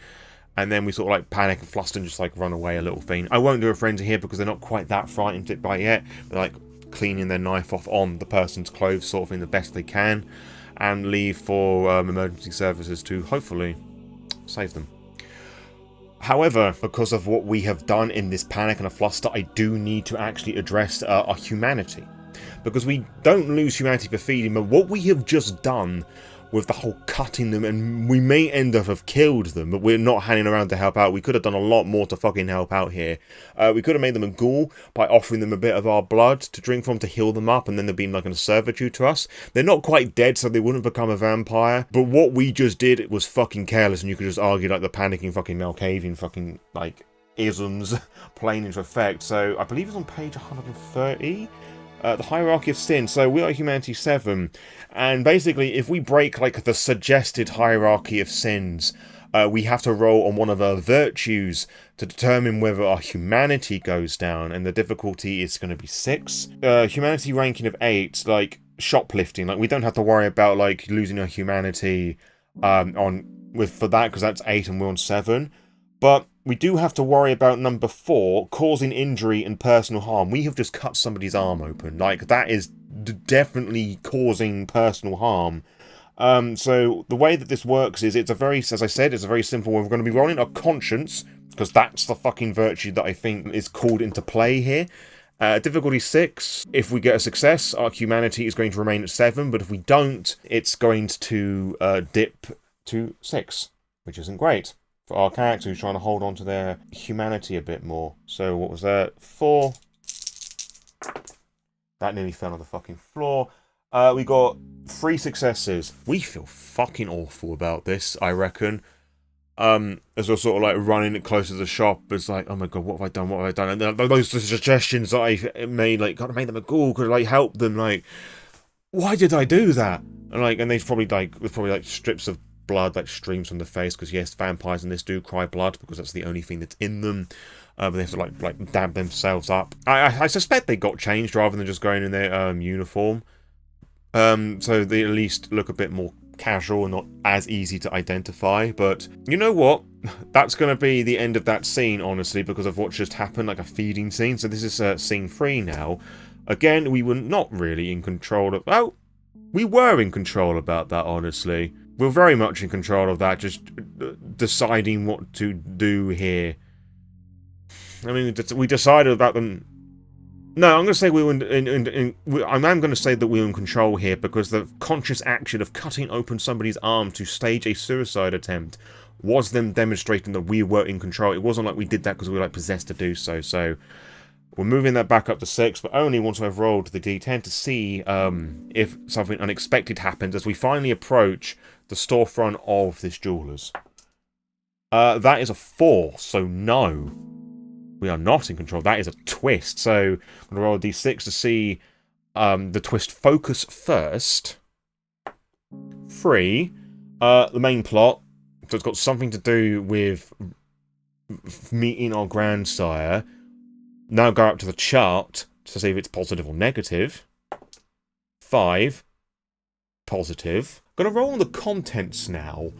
And then we sort of like panic and fluster and just like run away a little thing. I won't do a frenzy here because they're not quite that frightened by yet. They're like cleaning their knife off on the person's clothes, sort of thing, the best they can, and leave for emergency services to hopefully save them. However, because of what we have done in this panic and a fluster, I do need to actually address our humanity. Because we don't lose humanity for feeding, but what we have just done with the whole cutting them, and we may end up have killed them, but we're not hanging around to help out. We could have done a lot more to fucking help out here. We could have made them a ghoul by offering them a bit of our blood to drink from to heal them up, and then they've been like in servitude to us. They're not quite dead, so they wouldn't become a vampire, but what we just did was fucking careless, and you could just argue like the panicking fucking Malkavian fucking like isms playing into effect. So I believe it's on page 130. The hierarchy of sin. So we are humanity 7, and basically if we break like the suggested hierarchy of sins, we have to roll on one of our virtues to determine whether our humanity goes down, and the difficulty is going to be 6. Humanity ranking of 8, like shoplifting, like we don't have to worry about like losing our humanity for that, because that's 8 and we're on 7. But we do have to worry about number 4, causing injury and personal harm. We have just cut somebody's arm open. Like, that is definitely causing personal harm. So the way that this works is, it's a very, as I said, it's a very simple one. We're going to be rolling our conscience because that's the fucking virtue that I think is called into play here. Difficulty 6. If we get a success, our humanity is going to remain at 7, but if we don't, it's going to dip to 6, which isn't great for our character who's trying to hold on to their humanity a bit more. So what was that? 4. That nearly fell on the fucking floor. We got 3 successes. We feel fucking awful about this, I reckon. As we're sort of like running it close to the shop, it's like, oh my god, what have I done? What have I done? And those suggestions that I made, like, gotta make them a ghoul, could like help them. Like, why did I do that? And there's probably like strips of blood that streams from the face, because yes, vampires in this do cry blood because that's the only thing that's in them. But they have to like dab themselves up. I suspect they got changed rather than just going in their uniform. So they at least look a bit more casual and not as easy to identify. But you know what? That's going to be the end of that scene, honestly, because of what just happened, like a feeding scene. So this is scene 3 now. Again, we were not really in control of... Oh, we were in control about that, honestly. We're very much in control of that, just deciding what to do here. I mean, we decided about them... No, I'm going to say we were I'm going to say that we were in control here because the conscious action of cutting open somebody's arm to stage a suicide attempt was them demonstrating that we were in control. It wasn't like we did that because we were like possessed to do so. So we're moving that back up to 6, but only once I've rolled the d10 to see if something unexpected happens as we finally approach the storefront of this jeweler's. That is a 4, so no. We are not in control. That is a twist. So I'm going to roll a d6 to see the twist focus first. 3. The main plot. So it's got something to do with meeting our grandsire. Now go up to the chart to see if it's positive or negative. 5. Positive. I'm going to roll on the contents now.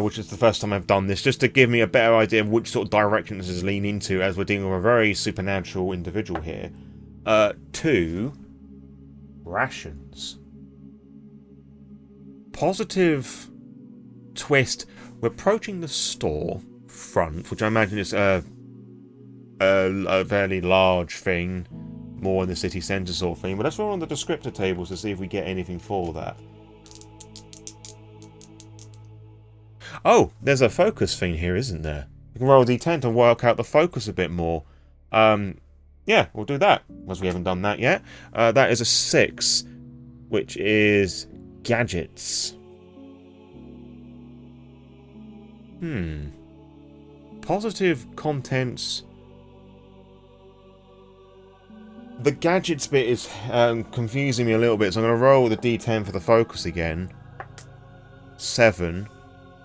Which is the first time I've done this, just to give me a better idea of which sort of direction this is leaning into, as we're dealing with a very supernatural individual here. 2. Rations. Positive twist. We're approaching the store front, which I imagine is a fairly large thing, more in the city centre sort of thing. But let's roll on the descriptor tables to see if we get anything for that. Oh, there's a focus thing here, isn't there? We can roll a d10 to work out the focus a bit more. Yeah, we'll do that, as we haven't done that yet. That is a 6, which is gadgets. Positive contents. The gadgets bit is confusing me a little bit, so I'm going to roll the d10 for the focus again. 7.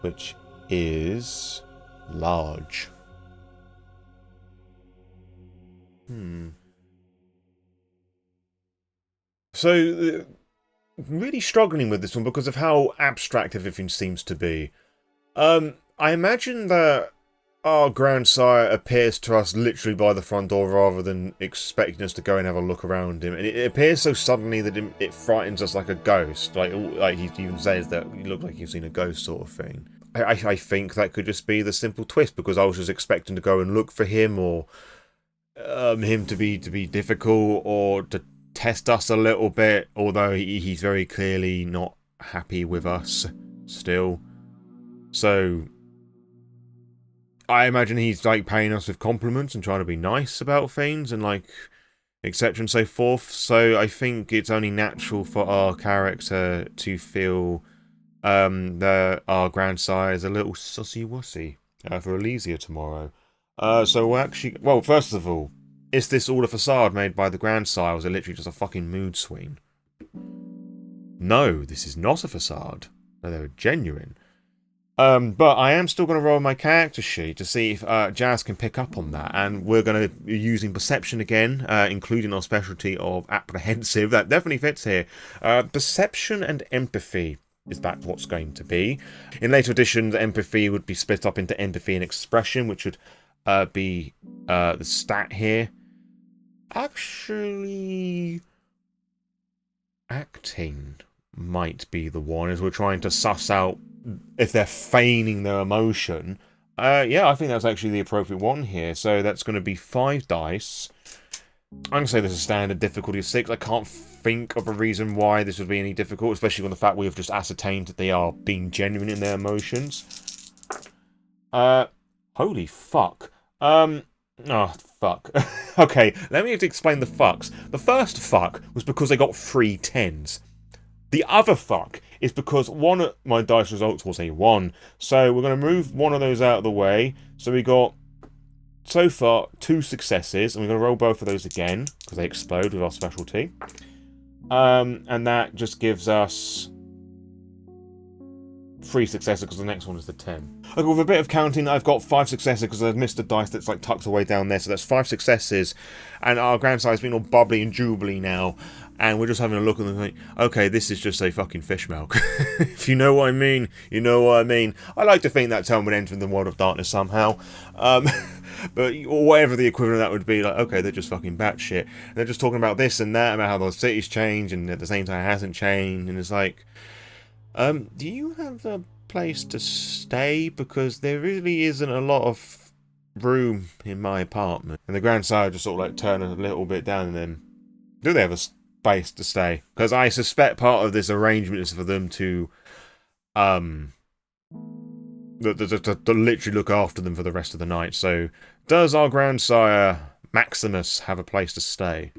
Which is large. So, really struggling with this one because of how abstract everything seems to be. I imagine that our grandsire appears to us literally by the front door rather than expecting us to go and have a look around him. And it appears so suddenly that it frightens us like a ghost. Like he even says that you look like you've seen a ghost sort of thing. I think that could just be the simple twist because I was just expecting to go and look for him or him to be difficult or to test us a little bit, although he's very clearly not happy with us still. So I imagine he's like paying us with compliments and trying to be nice about things and like etc and so forth. So I think it's only natural for our character to feel that our grandsire is a little sussy-wussy for Elysia tomorrow. So we're actually... Well, first of all, is this all a facade made by the grandsire, or is it literally just a fucking mood swing? No, this is not a facade. No, they're genuine. But I am still going to roll my character sheet to see if Jazz can pick up on that. And we're going to be using perception again, including our specialty of apprehensive. That definitely fits here. Perception and empathy. Is that what's going to be? In later editions, empathy would be split up into empathy and expression, which would be the stat here. Actually, acting might be the one, as we're trying to suss out if they're feigning their emotion Yeah, I think that's actually the appropriate one here. So that's going to be 5 dice. I'm going to say this is standard difficulty of 6. I can't think of a reason why this would be any difficult, especially on the fact we have just ascertained that they are being genuine in their emotions. Holy fuck. Oh, fuck. Okay, let me explain the fucks. The first fuck was because I got 3 10s. The other fuck is because one of my dice results was a 1. So we're going to move one of those out of the way. So we got, so far, 2 successes. And we're going to roll both of those again, because they explode with our specialty. And that just gives us 3 successes, because the next one is the 10. Okay, with a bit of counting, I've got 5 successes, because I've missed a dice that's like tucked away down there. So that's 5 successes. And our grandsire's been all bubbly and jubilee now. And we're just having a look at them and think, okay, this is just a fucking fish milk. If you know what I mean, you know what I mean. I like to think that town would enter the world of darkness somehow. But whatever the equivalent of that would be, like, okay, they're just fucking batshit. They're just talking about this and that, about how the city's changed, and at the same time it hasn't changed. And it's like, do you have a place to stay? Because there really isn't a lot of room in my apartment. And the grandsire just sort of like turn a little bit down, and then, do they have a space to stay? Because I suspect part of this arrangement is for them to literally look after them for the rest of the night. So does our grandsire Maximus have a place to stay?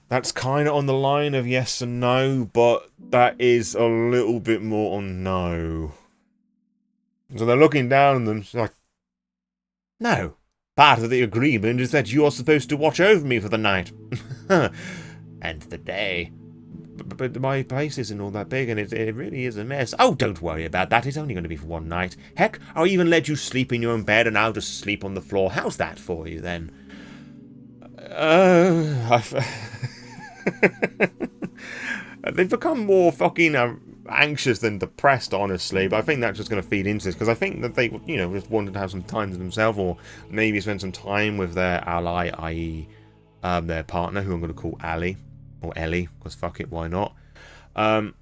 That's kind of on the line of yes and no, but that is a little bit more on no. So they're looking down on them, like, no. Part of the agreement is that you are supposed to watch over me for the night. And the day. But my place isn't all that big, and it really is a mess. Oh, don't worry about that. It's only going to be for one night. Heck, I'll even let you sleep in your own bed, and I'll just sleep on the floor. How's that for you, then? They've become more fucking anxious than depressed, honestly, but I think that's just going to feed into this, because I think that they, you know, just wanted to have some time to themselves, or maybe spend some time with their ally, i.e. their partner, who I'm going to call Ali, or Ellie, because fuck it, why not? Do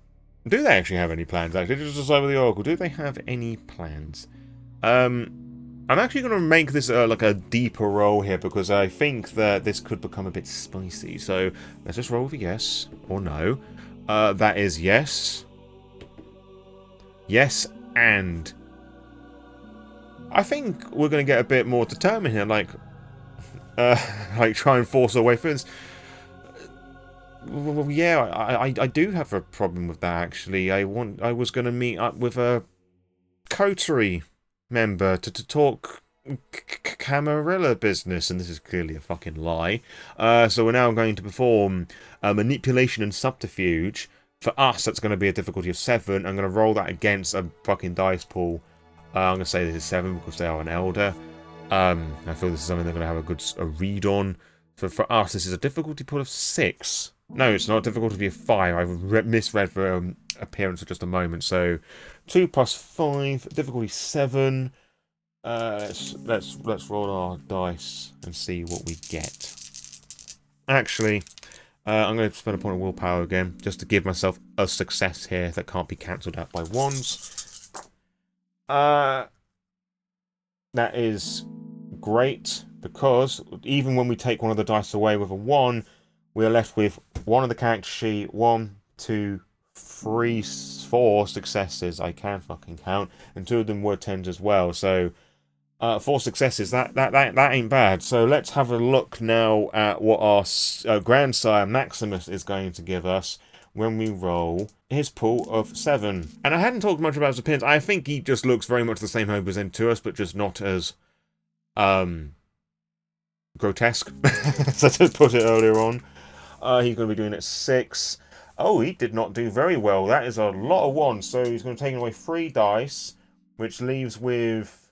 they actually have any plans, actually? Just decide with the Oracle, do they have any plans? I'm actually going to make this like a deeper roll here, because I think that this could become a bit spicy, so let's just roll with a yes, or no. That is yes. Yes, and I think we're going to get a bit more determined here, like try and force our way through this. Well, yeah, I do have a problem with that, actually. I was going to meet up with a coterie member to talk Camarilla business, and this is clearly a fucking lie. So we're now going to perform manipulation and subterfuge. For us, that's going to be a difficulty of 7. I'm going to roll that against a fucking dice pool. I'm going to say this is 7 because they are an elder. I feel this is something they're going to have a read on. For us, this is a difficulty pool of 6. No, it's not a difficulty of 5. I've misread for appearance for just a moment. So 2 plus 5, difficulty 7. Let's roll our dice and see what we get. Actually, I'm going to spend a point of willpower again, just to give myself a success here that can't be cancelled out by 1s. That is great, because even when we take one of the dice away with a 1, we are left with 1 on the character sheet, 1, 2, 3, 4 successes. I can fucking count, and 2 of them were 10s as well. So 4 successes. That ain't bad. So let's have a look now at what our grandsire Maximus is going to give us when we roll his pool of 7. And I hadn't talked much about his appearance. I think he just looks very much the same how he presented to us, but just not as grotesque, so to put it earlier on. He's going to be doing it 6. Oh, he did not do very well. That is a lot of 1s. So he's going to take away 3 dice, which leaves with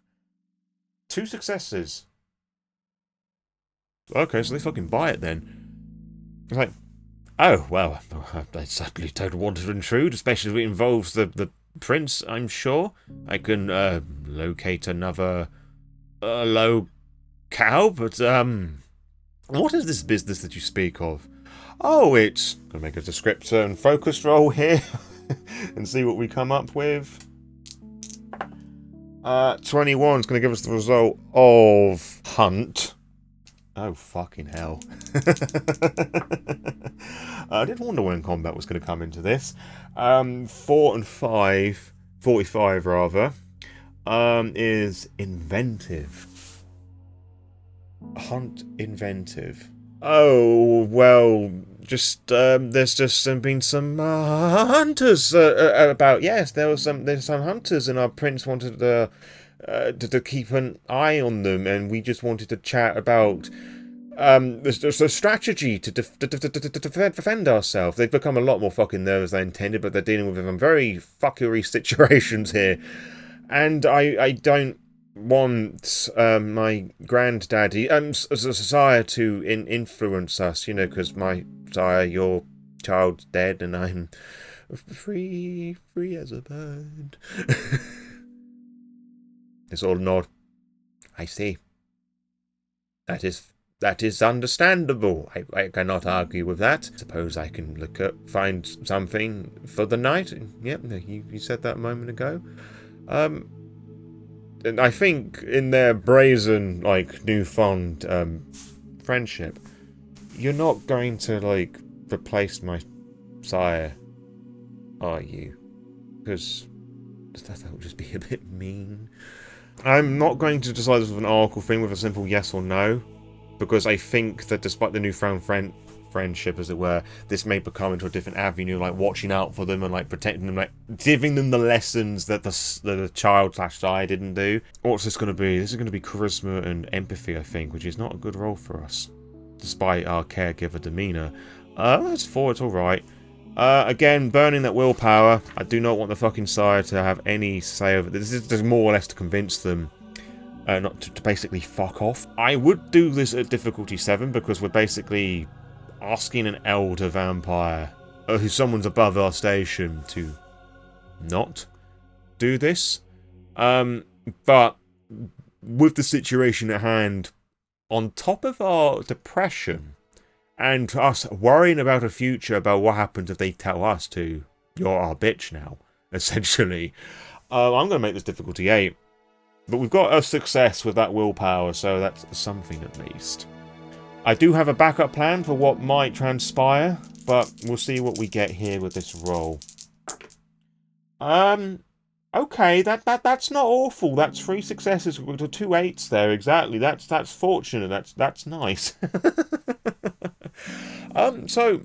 2 successes. Okay, so they fucking buy it then. It's like, oh, well, I certainly don't want to intrude, especially if it involves the prince, I'm sure. I can locate another locale, but what is this business that you speak of? Oh, it's going to make a descriptor and focus roll here. and see what we come up with. 21 is going to give us the result of Hunt. Oh, fucking hell. I did wonder when combat was going to come into this. 4 and 5, 45 rather, is inventive. Hunt inventive. Oh, well, just, there's just been some hunters about. Yes, there's some hunters, and our prince wanted to keep an eye on them, and we just wanted to chat about there's a strategy to defend ourselves. They've become a lot more fucking nervous than I intended, but they're dealing with some very fuckery situations here, and I don't want my granddaddy sire to influence us, you know, because my sire, your child's dead, and I'm free as a bird. It's all nod. I see. That is understandable. I cannot argue with that. Suppose I can find something for the night. Yep, you said that a moment ago. And I think in their brazen, like, newfound friendship, you're not going to, like, replace my sire, are you? Because that would just be a bit mean. I'm not going to decide this with an oracle thing with a simple yes or no, because I think that despite the newfound friendship, as it were, this may become into a different avenue, like watching out for them and like protecting them, like giving them the lessons that the child/sire didn't do. What's this going to be? This is going to be charisma and empathy, I think, which is not a good role for us, despite our caregiver demeanour. That's 4, it's alright. Again, burning that willpower. I do not want the fucking sire to have any say over this. This is just more or less to convince them not to basically fuck off. I would do this at difficulty 7 because we're basically asking an elder vampire who someone's above our station to not do this. But with the situation at hand, on top of our depression and us worrying about a future, about what happens if they tell us to, you're our bitch now, essentially, I'm going to make this difficulty 8. But we've got a success with that willpower, so that's something at least. I do have a backup plan for what might transpire, but we'll see what we get here with this roll. Okay, that's not awful. That's 3 successes with 2 8s there, exactly. That's fortunate. That's nice. So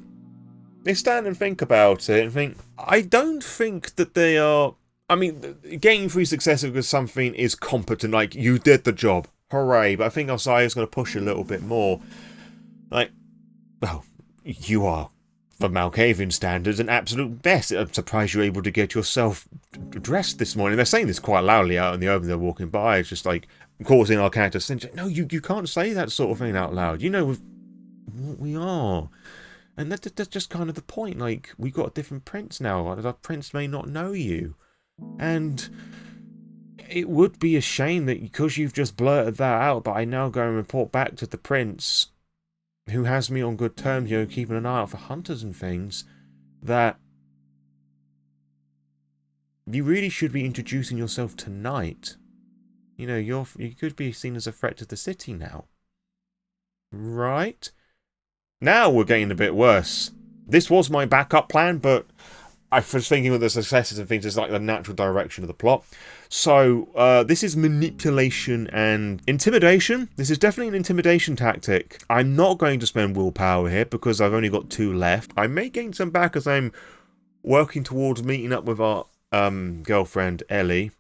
they stand and think about it and think, I don't think that they are. I mean, getting 3 successes because something is competent, like, you did the job, hooray, but I think our sire's going to push a little bit more. Like, well, you are, for Malkavian standards, an absolute best. I'm surprised you're able to get yourself dressed this morning. They're saying this quite loudly out in the open, they're walking by, it's just like, causing our characters to think, no, you can't say that sort of thing out loud, you know what we are. And that's just kind of the point, like, we've got a different prince now, our prince may not know you. And it would be a shame that because you've just blurted that out, but I now go and report back to the prince, who has me on good terms, you know, keeping an eye out for hunters and things, that you really should be introducing yourself tonight. You know, you could be seen as a threat to the city now. Right? Now we're getting a bit worse. This was my backup plan, but I was thinking with the successes and things, it's like the natural direction of the plot. So, this is manipulation and intimidation. This is definitely an intimidation tactic. I'm not going to spend willpower here because I've only got 2 left. I may gain some back as I'm working towards meeting up with our girlfriend, Ellie.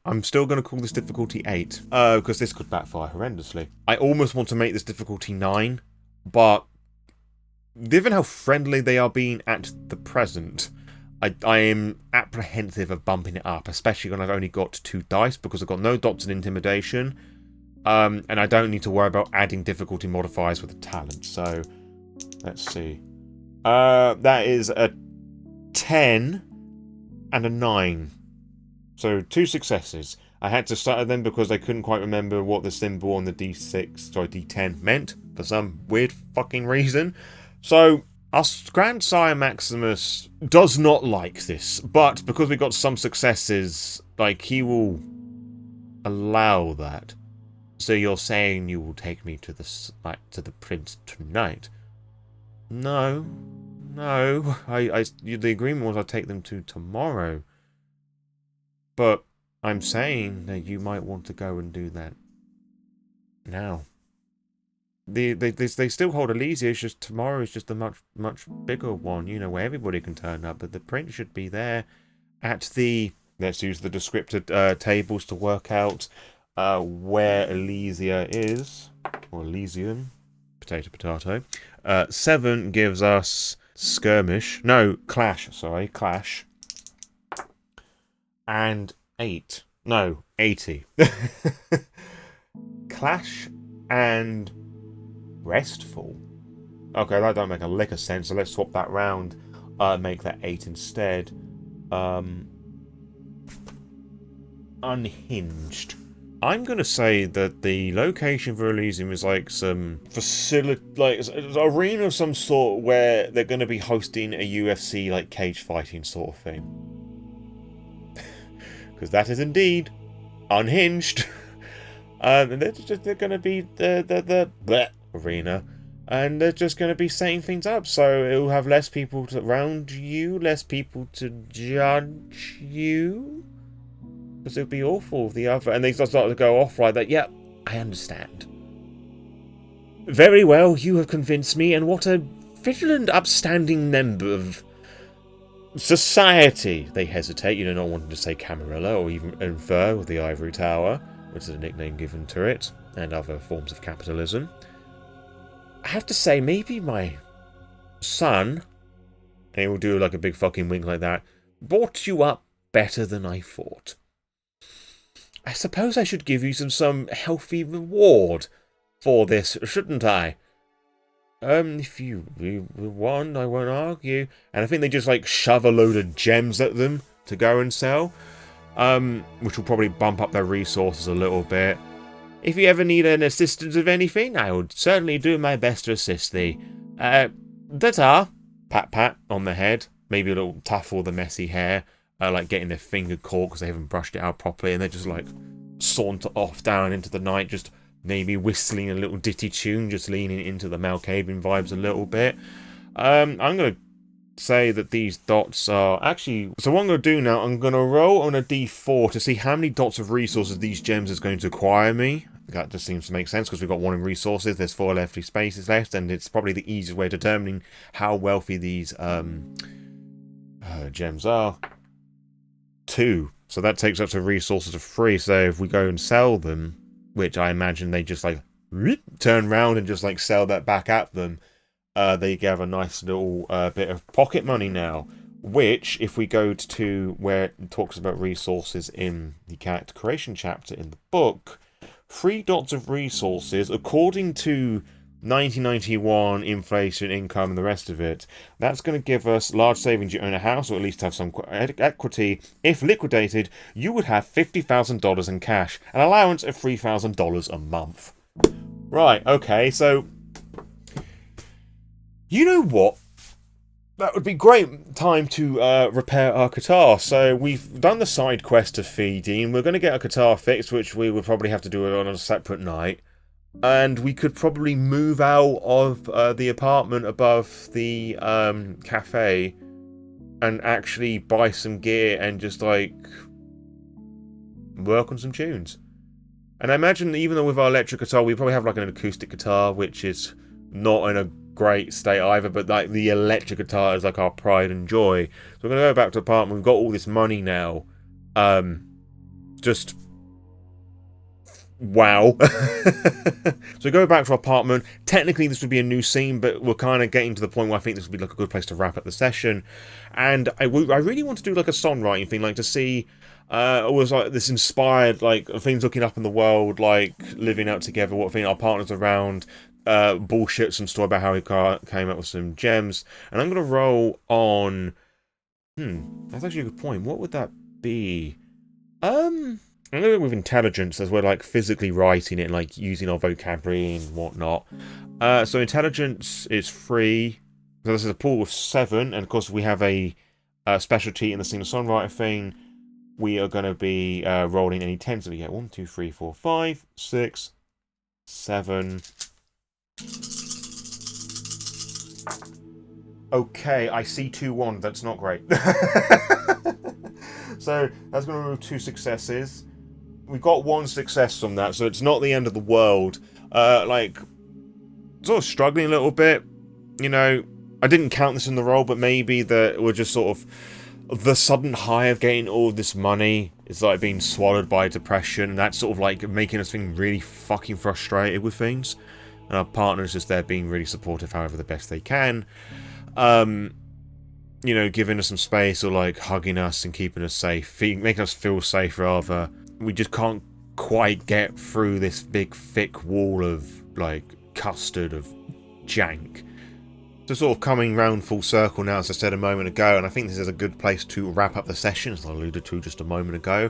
I'm still going to call this difficulty 8, because this could backfire horrendously. I almost want to make this difficulty 9, but given how friendly they are being at the present, I am apprehensive of bumping it up, especially when I've only got 2 dice, because I've got no dots in intimidation, and I don't need to worry about adding difficulty modifiers with a talent. So, let's see. That is a 10 and a 9. So, 2 successes. I had to start them because I couldn't quite remember what the symbol on the D10 meant, for some weird fucking reason. So, Our Grandsire Maximus does not like this, but because we got some successes, like, he will allow that. So you're saying you will take me to the prince tonight? No. The agreement was I'd take them to tomorrow. But I'm saying that you might want to go and do that now. They still hold Elysia, it's just tomorrow is just a much bigger one, you know, where everybody can turn up, but the prince should be there at the, let's use the descriptor tables to work out where Elysia is, or Elysium, potato. 7 gives us clash, and 8, no, 80. Clash and restful. Okay, that don't make a lick of sense, so let's swap that round. Make that 8 instead. Unhinged. I'm gonna say that the location for Elysium is like some facility, like an arena of some sort where they're gonna be hosting a UFC like cage fighting sort of thing. Because that is indeed unhinged. And they're gonna be the arena, and they're just going to be setting things up, so it will have less people around you, less people to judge you, because it would be awful if the other, and they start to go off like that. Yeah, I understand. Very well, you have convinced me, and what a vigilant, upstanding member of society. They hesitate, not wanting to say Camarilla, or even infer with the Ivory Tower, which is a nickname given to it, and other forms of capitalism. I have to say, maybe my son, and he will do like a big fucking wink like that, brought you up better than I thought. I suppose I should give you some healthy reward for this, shouldn't I? If you want, I won't argue. And I think they just like shove a load of gems at them to go and sell, which will probably bump up their resources a little bit. If you ever need an assistance with anything, I would certainly do my best to assist thee. Ta-ta. Pat on the head. Maybe a little tuffle the messy hair. Like getting their finger caught because they haven't brushed it out properly. And they just like saunter off down into the night. Just maybe whistling a little ditty tune. Just leaning into the Malkavian vibes a little bit. I'm going to say that these dots are actually... So what I'm going to do now, I'm going to roll on a d4 to see how many dots of resources these gems is going to acquire me. That just seems to make sense because we've got 1 in resources, there's 4 lefty spaces left, and it's probably the easiest way of determining how wealthy these gems are. 2. So that takes up to resources of 3, so if we go and sell them, which I imagine they just like turn around and just like sell that back at them, they have a nice little bit of pocket money now, which, if we go to where it talks about resources in the character creation chapter in the book, 3 dots of resources, according to 1991 inflation, income, and the rest of it, that's going to give us large savings. You own a house, or at least have some equity. If liquidated, you would have $50,000 in cash, an allowance of $3,000 a month. Right, okay, so... You know what? That would be great time to repair our guitar. So we've done the side quest of feeding. We're going to get our guitar fixed, which we would probably have to do it on a separate night. And we could probably move out of the apartment above the cafe and actually buy some gear and just like work on some tunes. And I imagine that even though with our electric guitar, we probably have like an acoustic guitar, which is not in a great state either, but like the electric guitar is like our pride and joy. So we're gonna go back to the apartment. We've got all this money now. Just wow. So we go back to our apartment. Technically this would be a new scene, but we're kind of getting to the point where I think this would be like a good place to wrap up the session. And I really want to do like a songwriting thing, like to see it was like this inspired like things looking up in the world, like living out together, what thing our partners around, bullshit some story about how he came up with some gems. And I'm gonna roll on that's actually a good point. What would that be? I'm gonna go with intelligence, as we're like physically writing it and like using our vocabulary and whatnot. So intelligence is 3, So this is a pool of 7, and of course we have a specialty in the singer-songwriter thing. We are going to be rolling any 10s that we get. 1, 2, 3, 4, 5, 6, 7. Okay, I see 2 1. That's not great. So that's going to remove 2 successes. We got 1 success from that, so it's not the end of the world. Like, sort of struggling a little bit. You know, I didn't count this in the roll, but maybe that we're just sort of the sudden high of getting all this money is like being swallowed by depression, and that's sort of like making us feel really fucking frustrated with things. And our partner's just there being really supportive, however the best they can. You know, giving us some space, or like hugging us and keeping us safe, making us feel safe rather. We just can't quite get through this big thick wall of like custard of jank. So sort of coming round full circle now, as I said a moment ago, and I think this is a good place to wrap up the session, as I alluded to just a moment ago.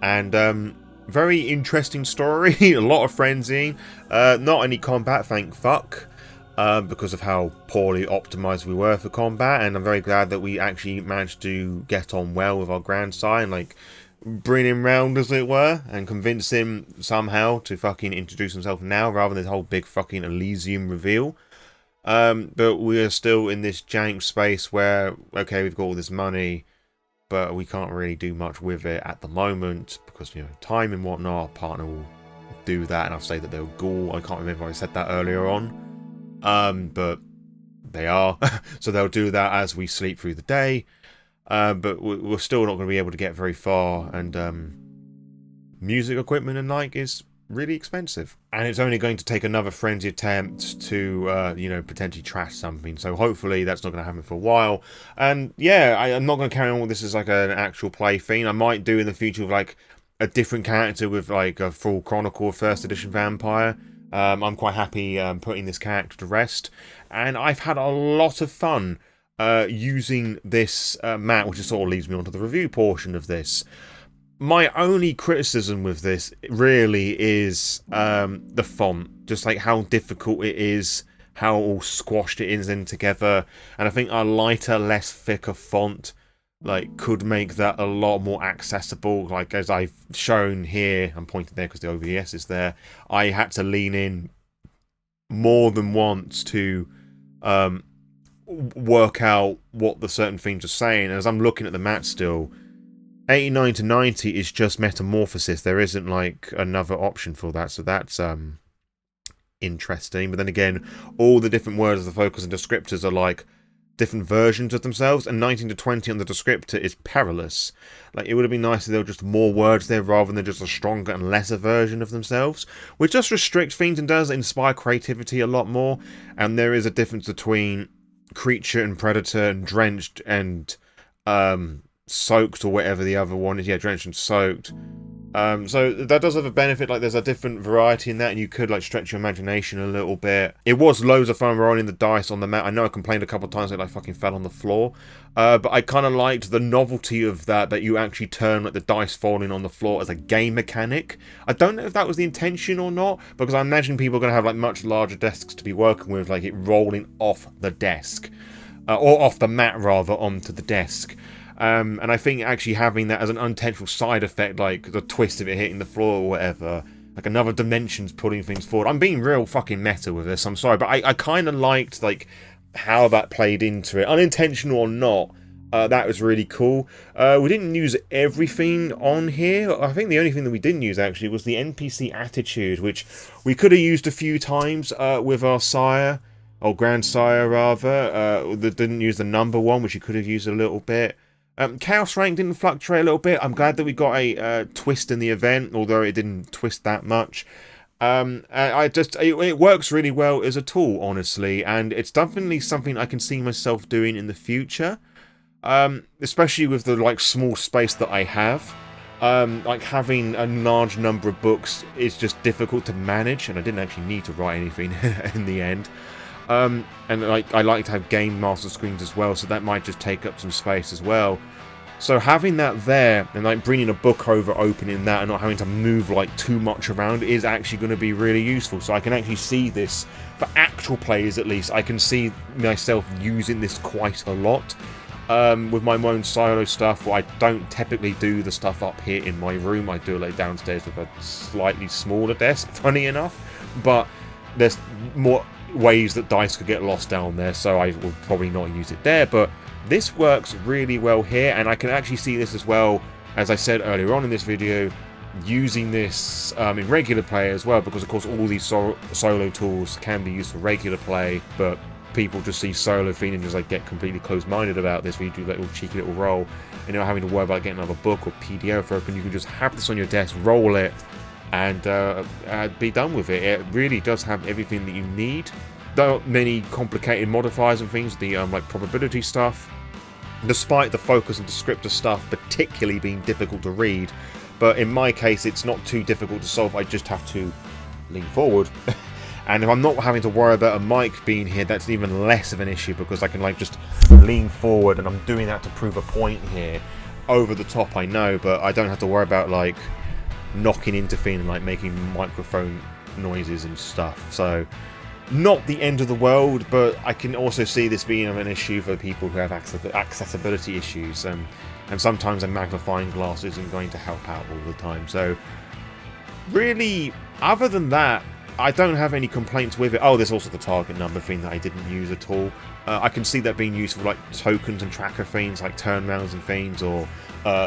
And very interesting story, a lot of frenzying, not any combat, thank fuck, because of how poorly optimised we were for combat, and I'm very glad that we actually managed to get on well with our grandsire, like bring him round, as it were, and convince him somehow to fucking introduce himself now, rather than this whole big fucking Elysium reveal. But we're still in this jank space where, okay, we've got all this money, but we can't really do much with it at the moment, because, you know, time and whatnot. Our partner will do that, and I'll say that they're ghoul. I can't remember if I said that earlier on. But they are. So they'll do that as we sleep through the day. But we're still not going to be able to get very far, and music equipment and like is really expensive, and it's only going to take another frenzy attempt to you know, potentially trash something, so hopefully that's not going to happen for a while. And yeah, I'm not going to carry on with this as like an actual play thing. I might do in the future with like a different character with like a full Chronicle of 1st edition Vampire. I'm quite happy putting this character to rest, and I've had a lot of fun using this mat, which sort of leads me on to the review portion of this. My only criticism with this really is the font, just like how difficult it is, how all squashed it is in together, and I think a lighter, less thicker font like could make that a lot more accessible. Like, as I've shown here, I'm pointing there because the OBS is there, I had to lean in more than once to work out what the certain things are saying. And as I'm looking at the mat still, 89 to 90 is just metamorphosis. There isn't like another option for that, so that's interesting. But then again, all the different words of the focus and descriptors are like different versions of themselves, and 19 to 20 on the descriptor is perilous. Like, it would have been nice if there were just more words there rather than just a stronger and lesser version of themselves, which just restricts things and does inspire creativity a lot more. And there is a difference between creature and predator and drenched and soaked, or whatever the other one is. Yeah, drenched and soaked. So that does have a benefit, like there's a different variety in that, and you could like stretch your imagination a little bit. It was loads of fun rolling the dice on the mat. I know I complained a couple of times that I fucking fell on the floor, but I kind of liked the novelty of that you actually turn like the dice falling on the floor as a game mechanic. I don't know if that was the intention or not, because I imagine people are going to have like much larger desks to be working with, like it rolling off the desk, or off the mat rather, onto the desk. And I think actually having that as an unintentional side effect, like the twist of it hitting the floor or whatever, like another dimension's putting things forward. I'm being real fucking meta with this, I'm sorry, but I kind of liked like how that played into it, unintentional or not. That was really cool. We didn't use everything on here. I think the only thing that we didn't use actually was the NPC attitude, which we could have used a few times with our sire, or grandsire rather. That didn't use the number one, which you could have used a little bit. Chaos rank didn't fluctuate a little bit. I'm glad that we got a twist in the event, although it didn't twist that much. It works really well as a tool, honestly, and it's definitely something I can see myself doing in the future. Especially with the like small space that I have. Like having a large number of books is just difficult to manage, and I didn't actually need to write anything in the end. And like I like to have game master screens as well, so that might just take up some space as well. So having that there and like bringing a book over, opening that, and not having to move like too much around is actually going to be really useful. So I can actually see this for actual players, at least. I can see myself using this quite a lot. With my own solo stuff, I don't typically do the stuff up here in my room. I do it like downstairs with a slightly smaller desk, funny enough. But there's more ways that dice could get lost down there, so I will probably not use it there. But this works really well here, and I can actually see this as well, as I said earlier on in this video, using this in regular play as well, because of course all these solo tools can be used for regular play, but people just see solo theme and just like get completely closed-minded about this, where you do that little cheeky little roll and you're not having to worry about getting another book or PDF open. You can just have this on your desk, roll it, and be done with it. It really does have everything that you need. There aren't many complicated modifiers and things, the like probability stuff, despite the focus and descriptor stuff particularly being difficult to read. But in my case, it's not too difficult to solve. I just have to lean forward. And if I'm not having to worry about a mic being here, that's even less of an issue, because I can like just lean forward, and I'm doing that to prove a point here. Over the top, I know, but I don't have to worry about like knocking into things and like making microphone noises and stuff. So not the end of the world, but I can also see this being an issue for people who have accessibility issues. And sometimes a magnifying glass isn't going to help out all the time. So really, other than that, I don't have any complaints with it. Oh, there's also the target number thing that I didn't use at all. I can see that being used for like tokens and tracker things, like turnarounds and things, or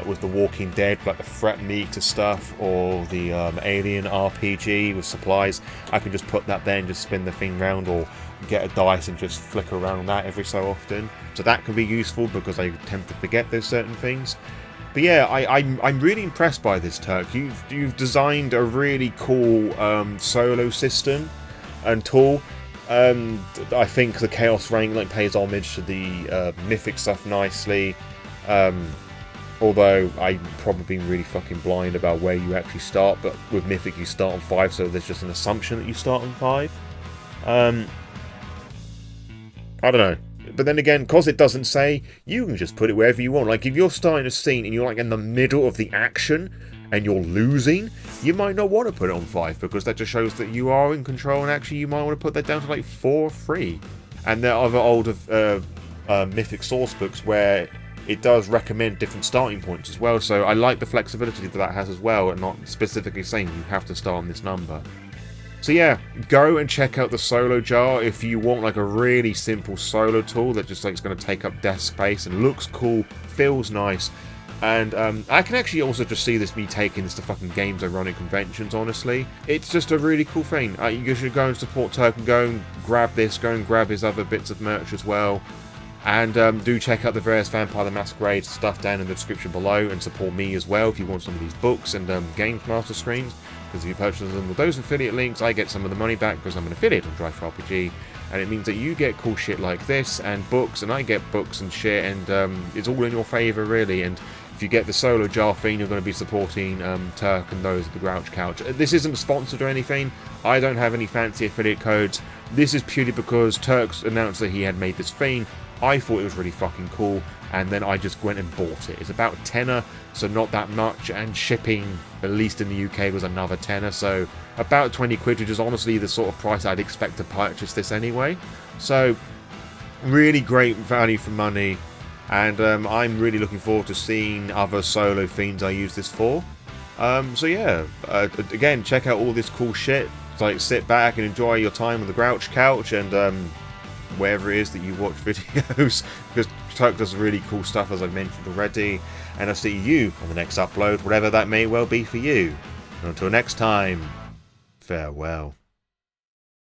with the Walking Dead, like the threat meter stuff, or the Alien RPG with supplies. I can just put that there and just spin the thing round, or get a dice and just flick around that every so often. So that can be useful, because I tend to forget there's certain things. But yeah, I'm really impressed by this, Turk. You've designed a really cool solo system and tool. I think the Chaos rank like pays homage to the Mythic stuff nicely. Although I'm probably being really fucking blind about where you actually start. But with Mythic you start on 5, so there's just an assumption that you start on 5. I don't know. But then again, because it doesn't say, you can just put it wherever you want. Like, if you're starting a scene and you're like in the middle of the action and you're losing, you might not want to put it on 5, because that just shows that you are in control, and actually you might want to put that down to like 4 or 3. And there are other older Mythic source books where it does recommend different starting points as well. So I like the flexibility that has as well, and not specifically saying you have to start on this number. So yeah, go and check out the Solo Jar if you want like a really simple solo tool that just like is going to take up desk space and looks cool, feels nice. And I can actually also just see this me taking this to fucking games I run at conventions, honestly. It's just a really cool thing. You should go and support Turk and go and grab this, go and grab his other bits of merch as well. And do check out the various Vampire the Masquerade stuff down in the description below, and support me as well if you want some of these books and Games Master screens. Because if you purchase them with those affiliate links, I get some of the money back because I'm an affiliate on Drive4RPG, and it means that you get cool shit like this and books, and I get books and shit, and it's all in your favour really. And if you get the Solo Jar thing, you're going to be supporting Turk and those at the Grouch Couch. This isn't sponsored or anything. I don't have any fancy affiliate codes. This is purely because Turk's announced that he had made this thing. I thought it was really fucking cool, and then I just went and bought it. It's about a tenner, so not that much, and shipping, at least in the UK, was another tenner, so about 20 quid, which is honestly the sort of price I'd expect to purchase this anyway. So, really great value for money, and I'm really looking forward to seeing other solo themes I use this for. So yeah, again, check out all this cool shit. Like, sit back and enjoy your time on the Grouch Couch, and wherever it is that you watch videos, because Turk does really cool stuff, as I've mentioned already, and I'll see you on the next upload, whatever that may well be for you. And until next time, farewell.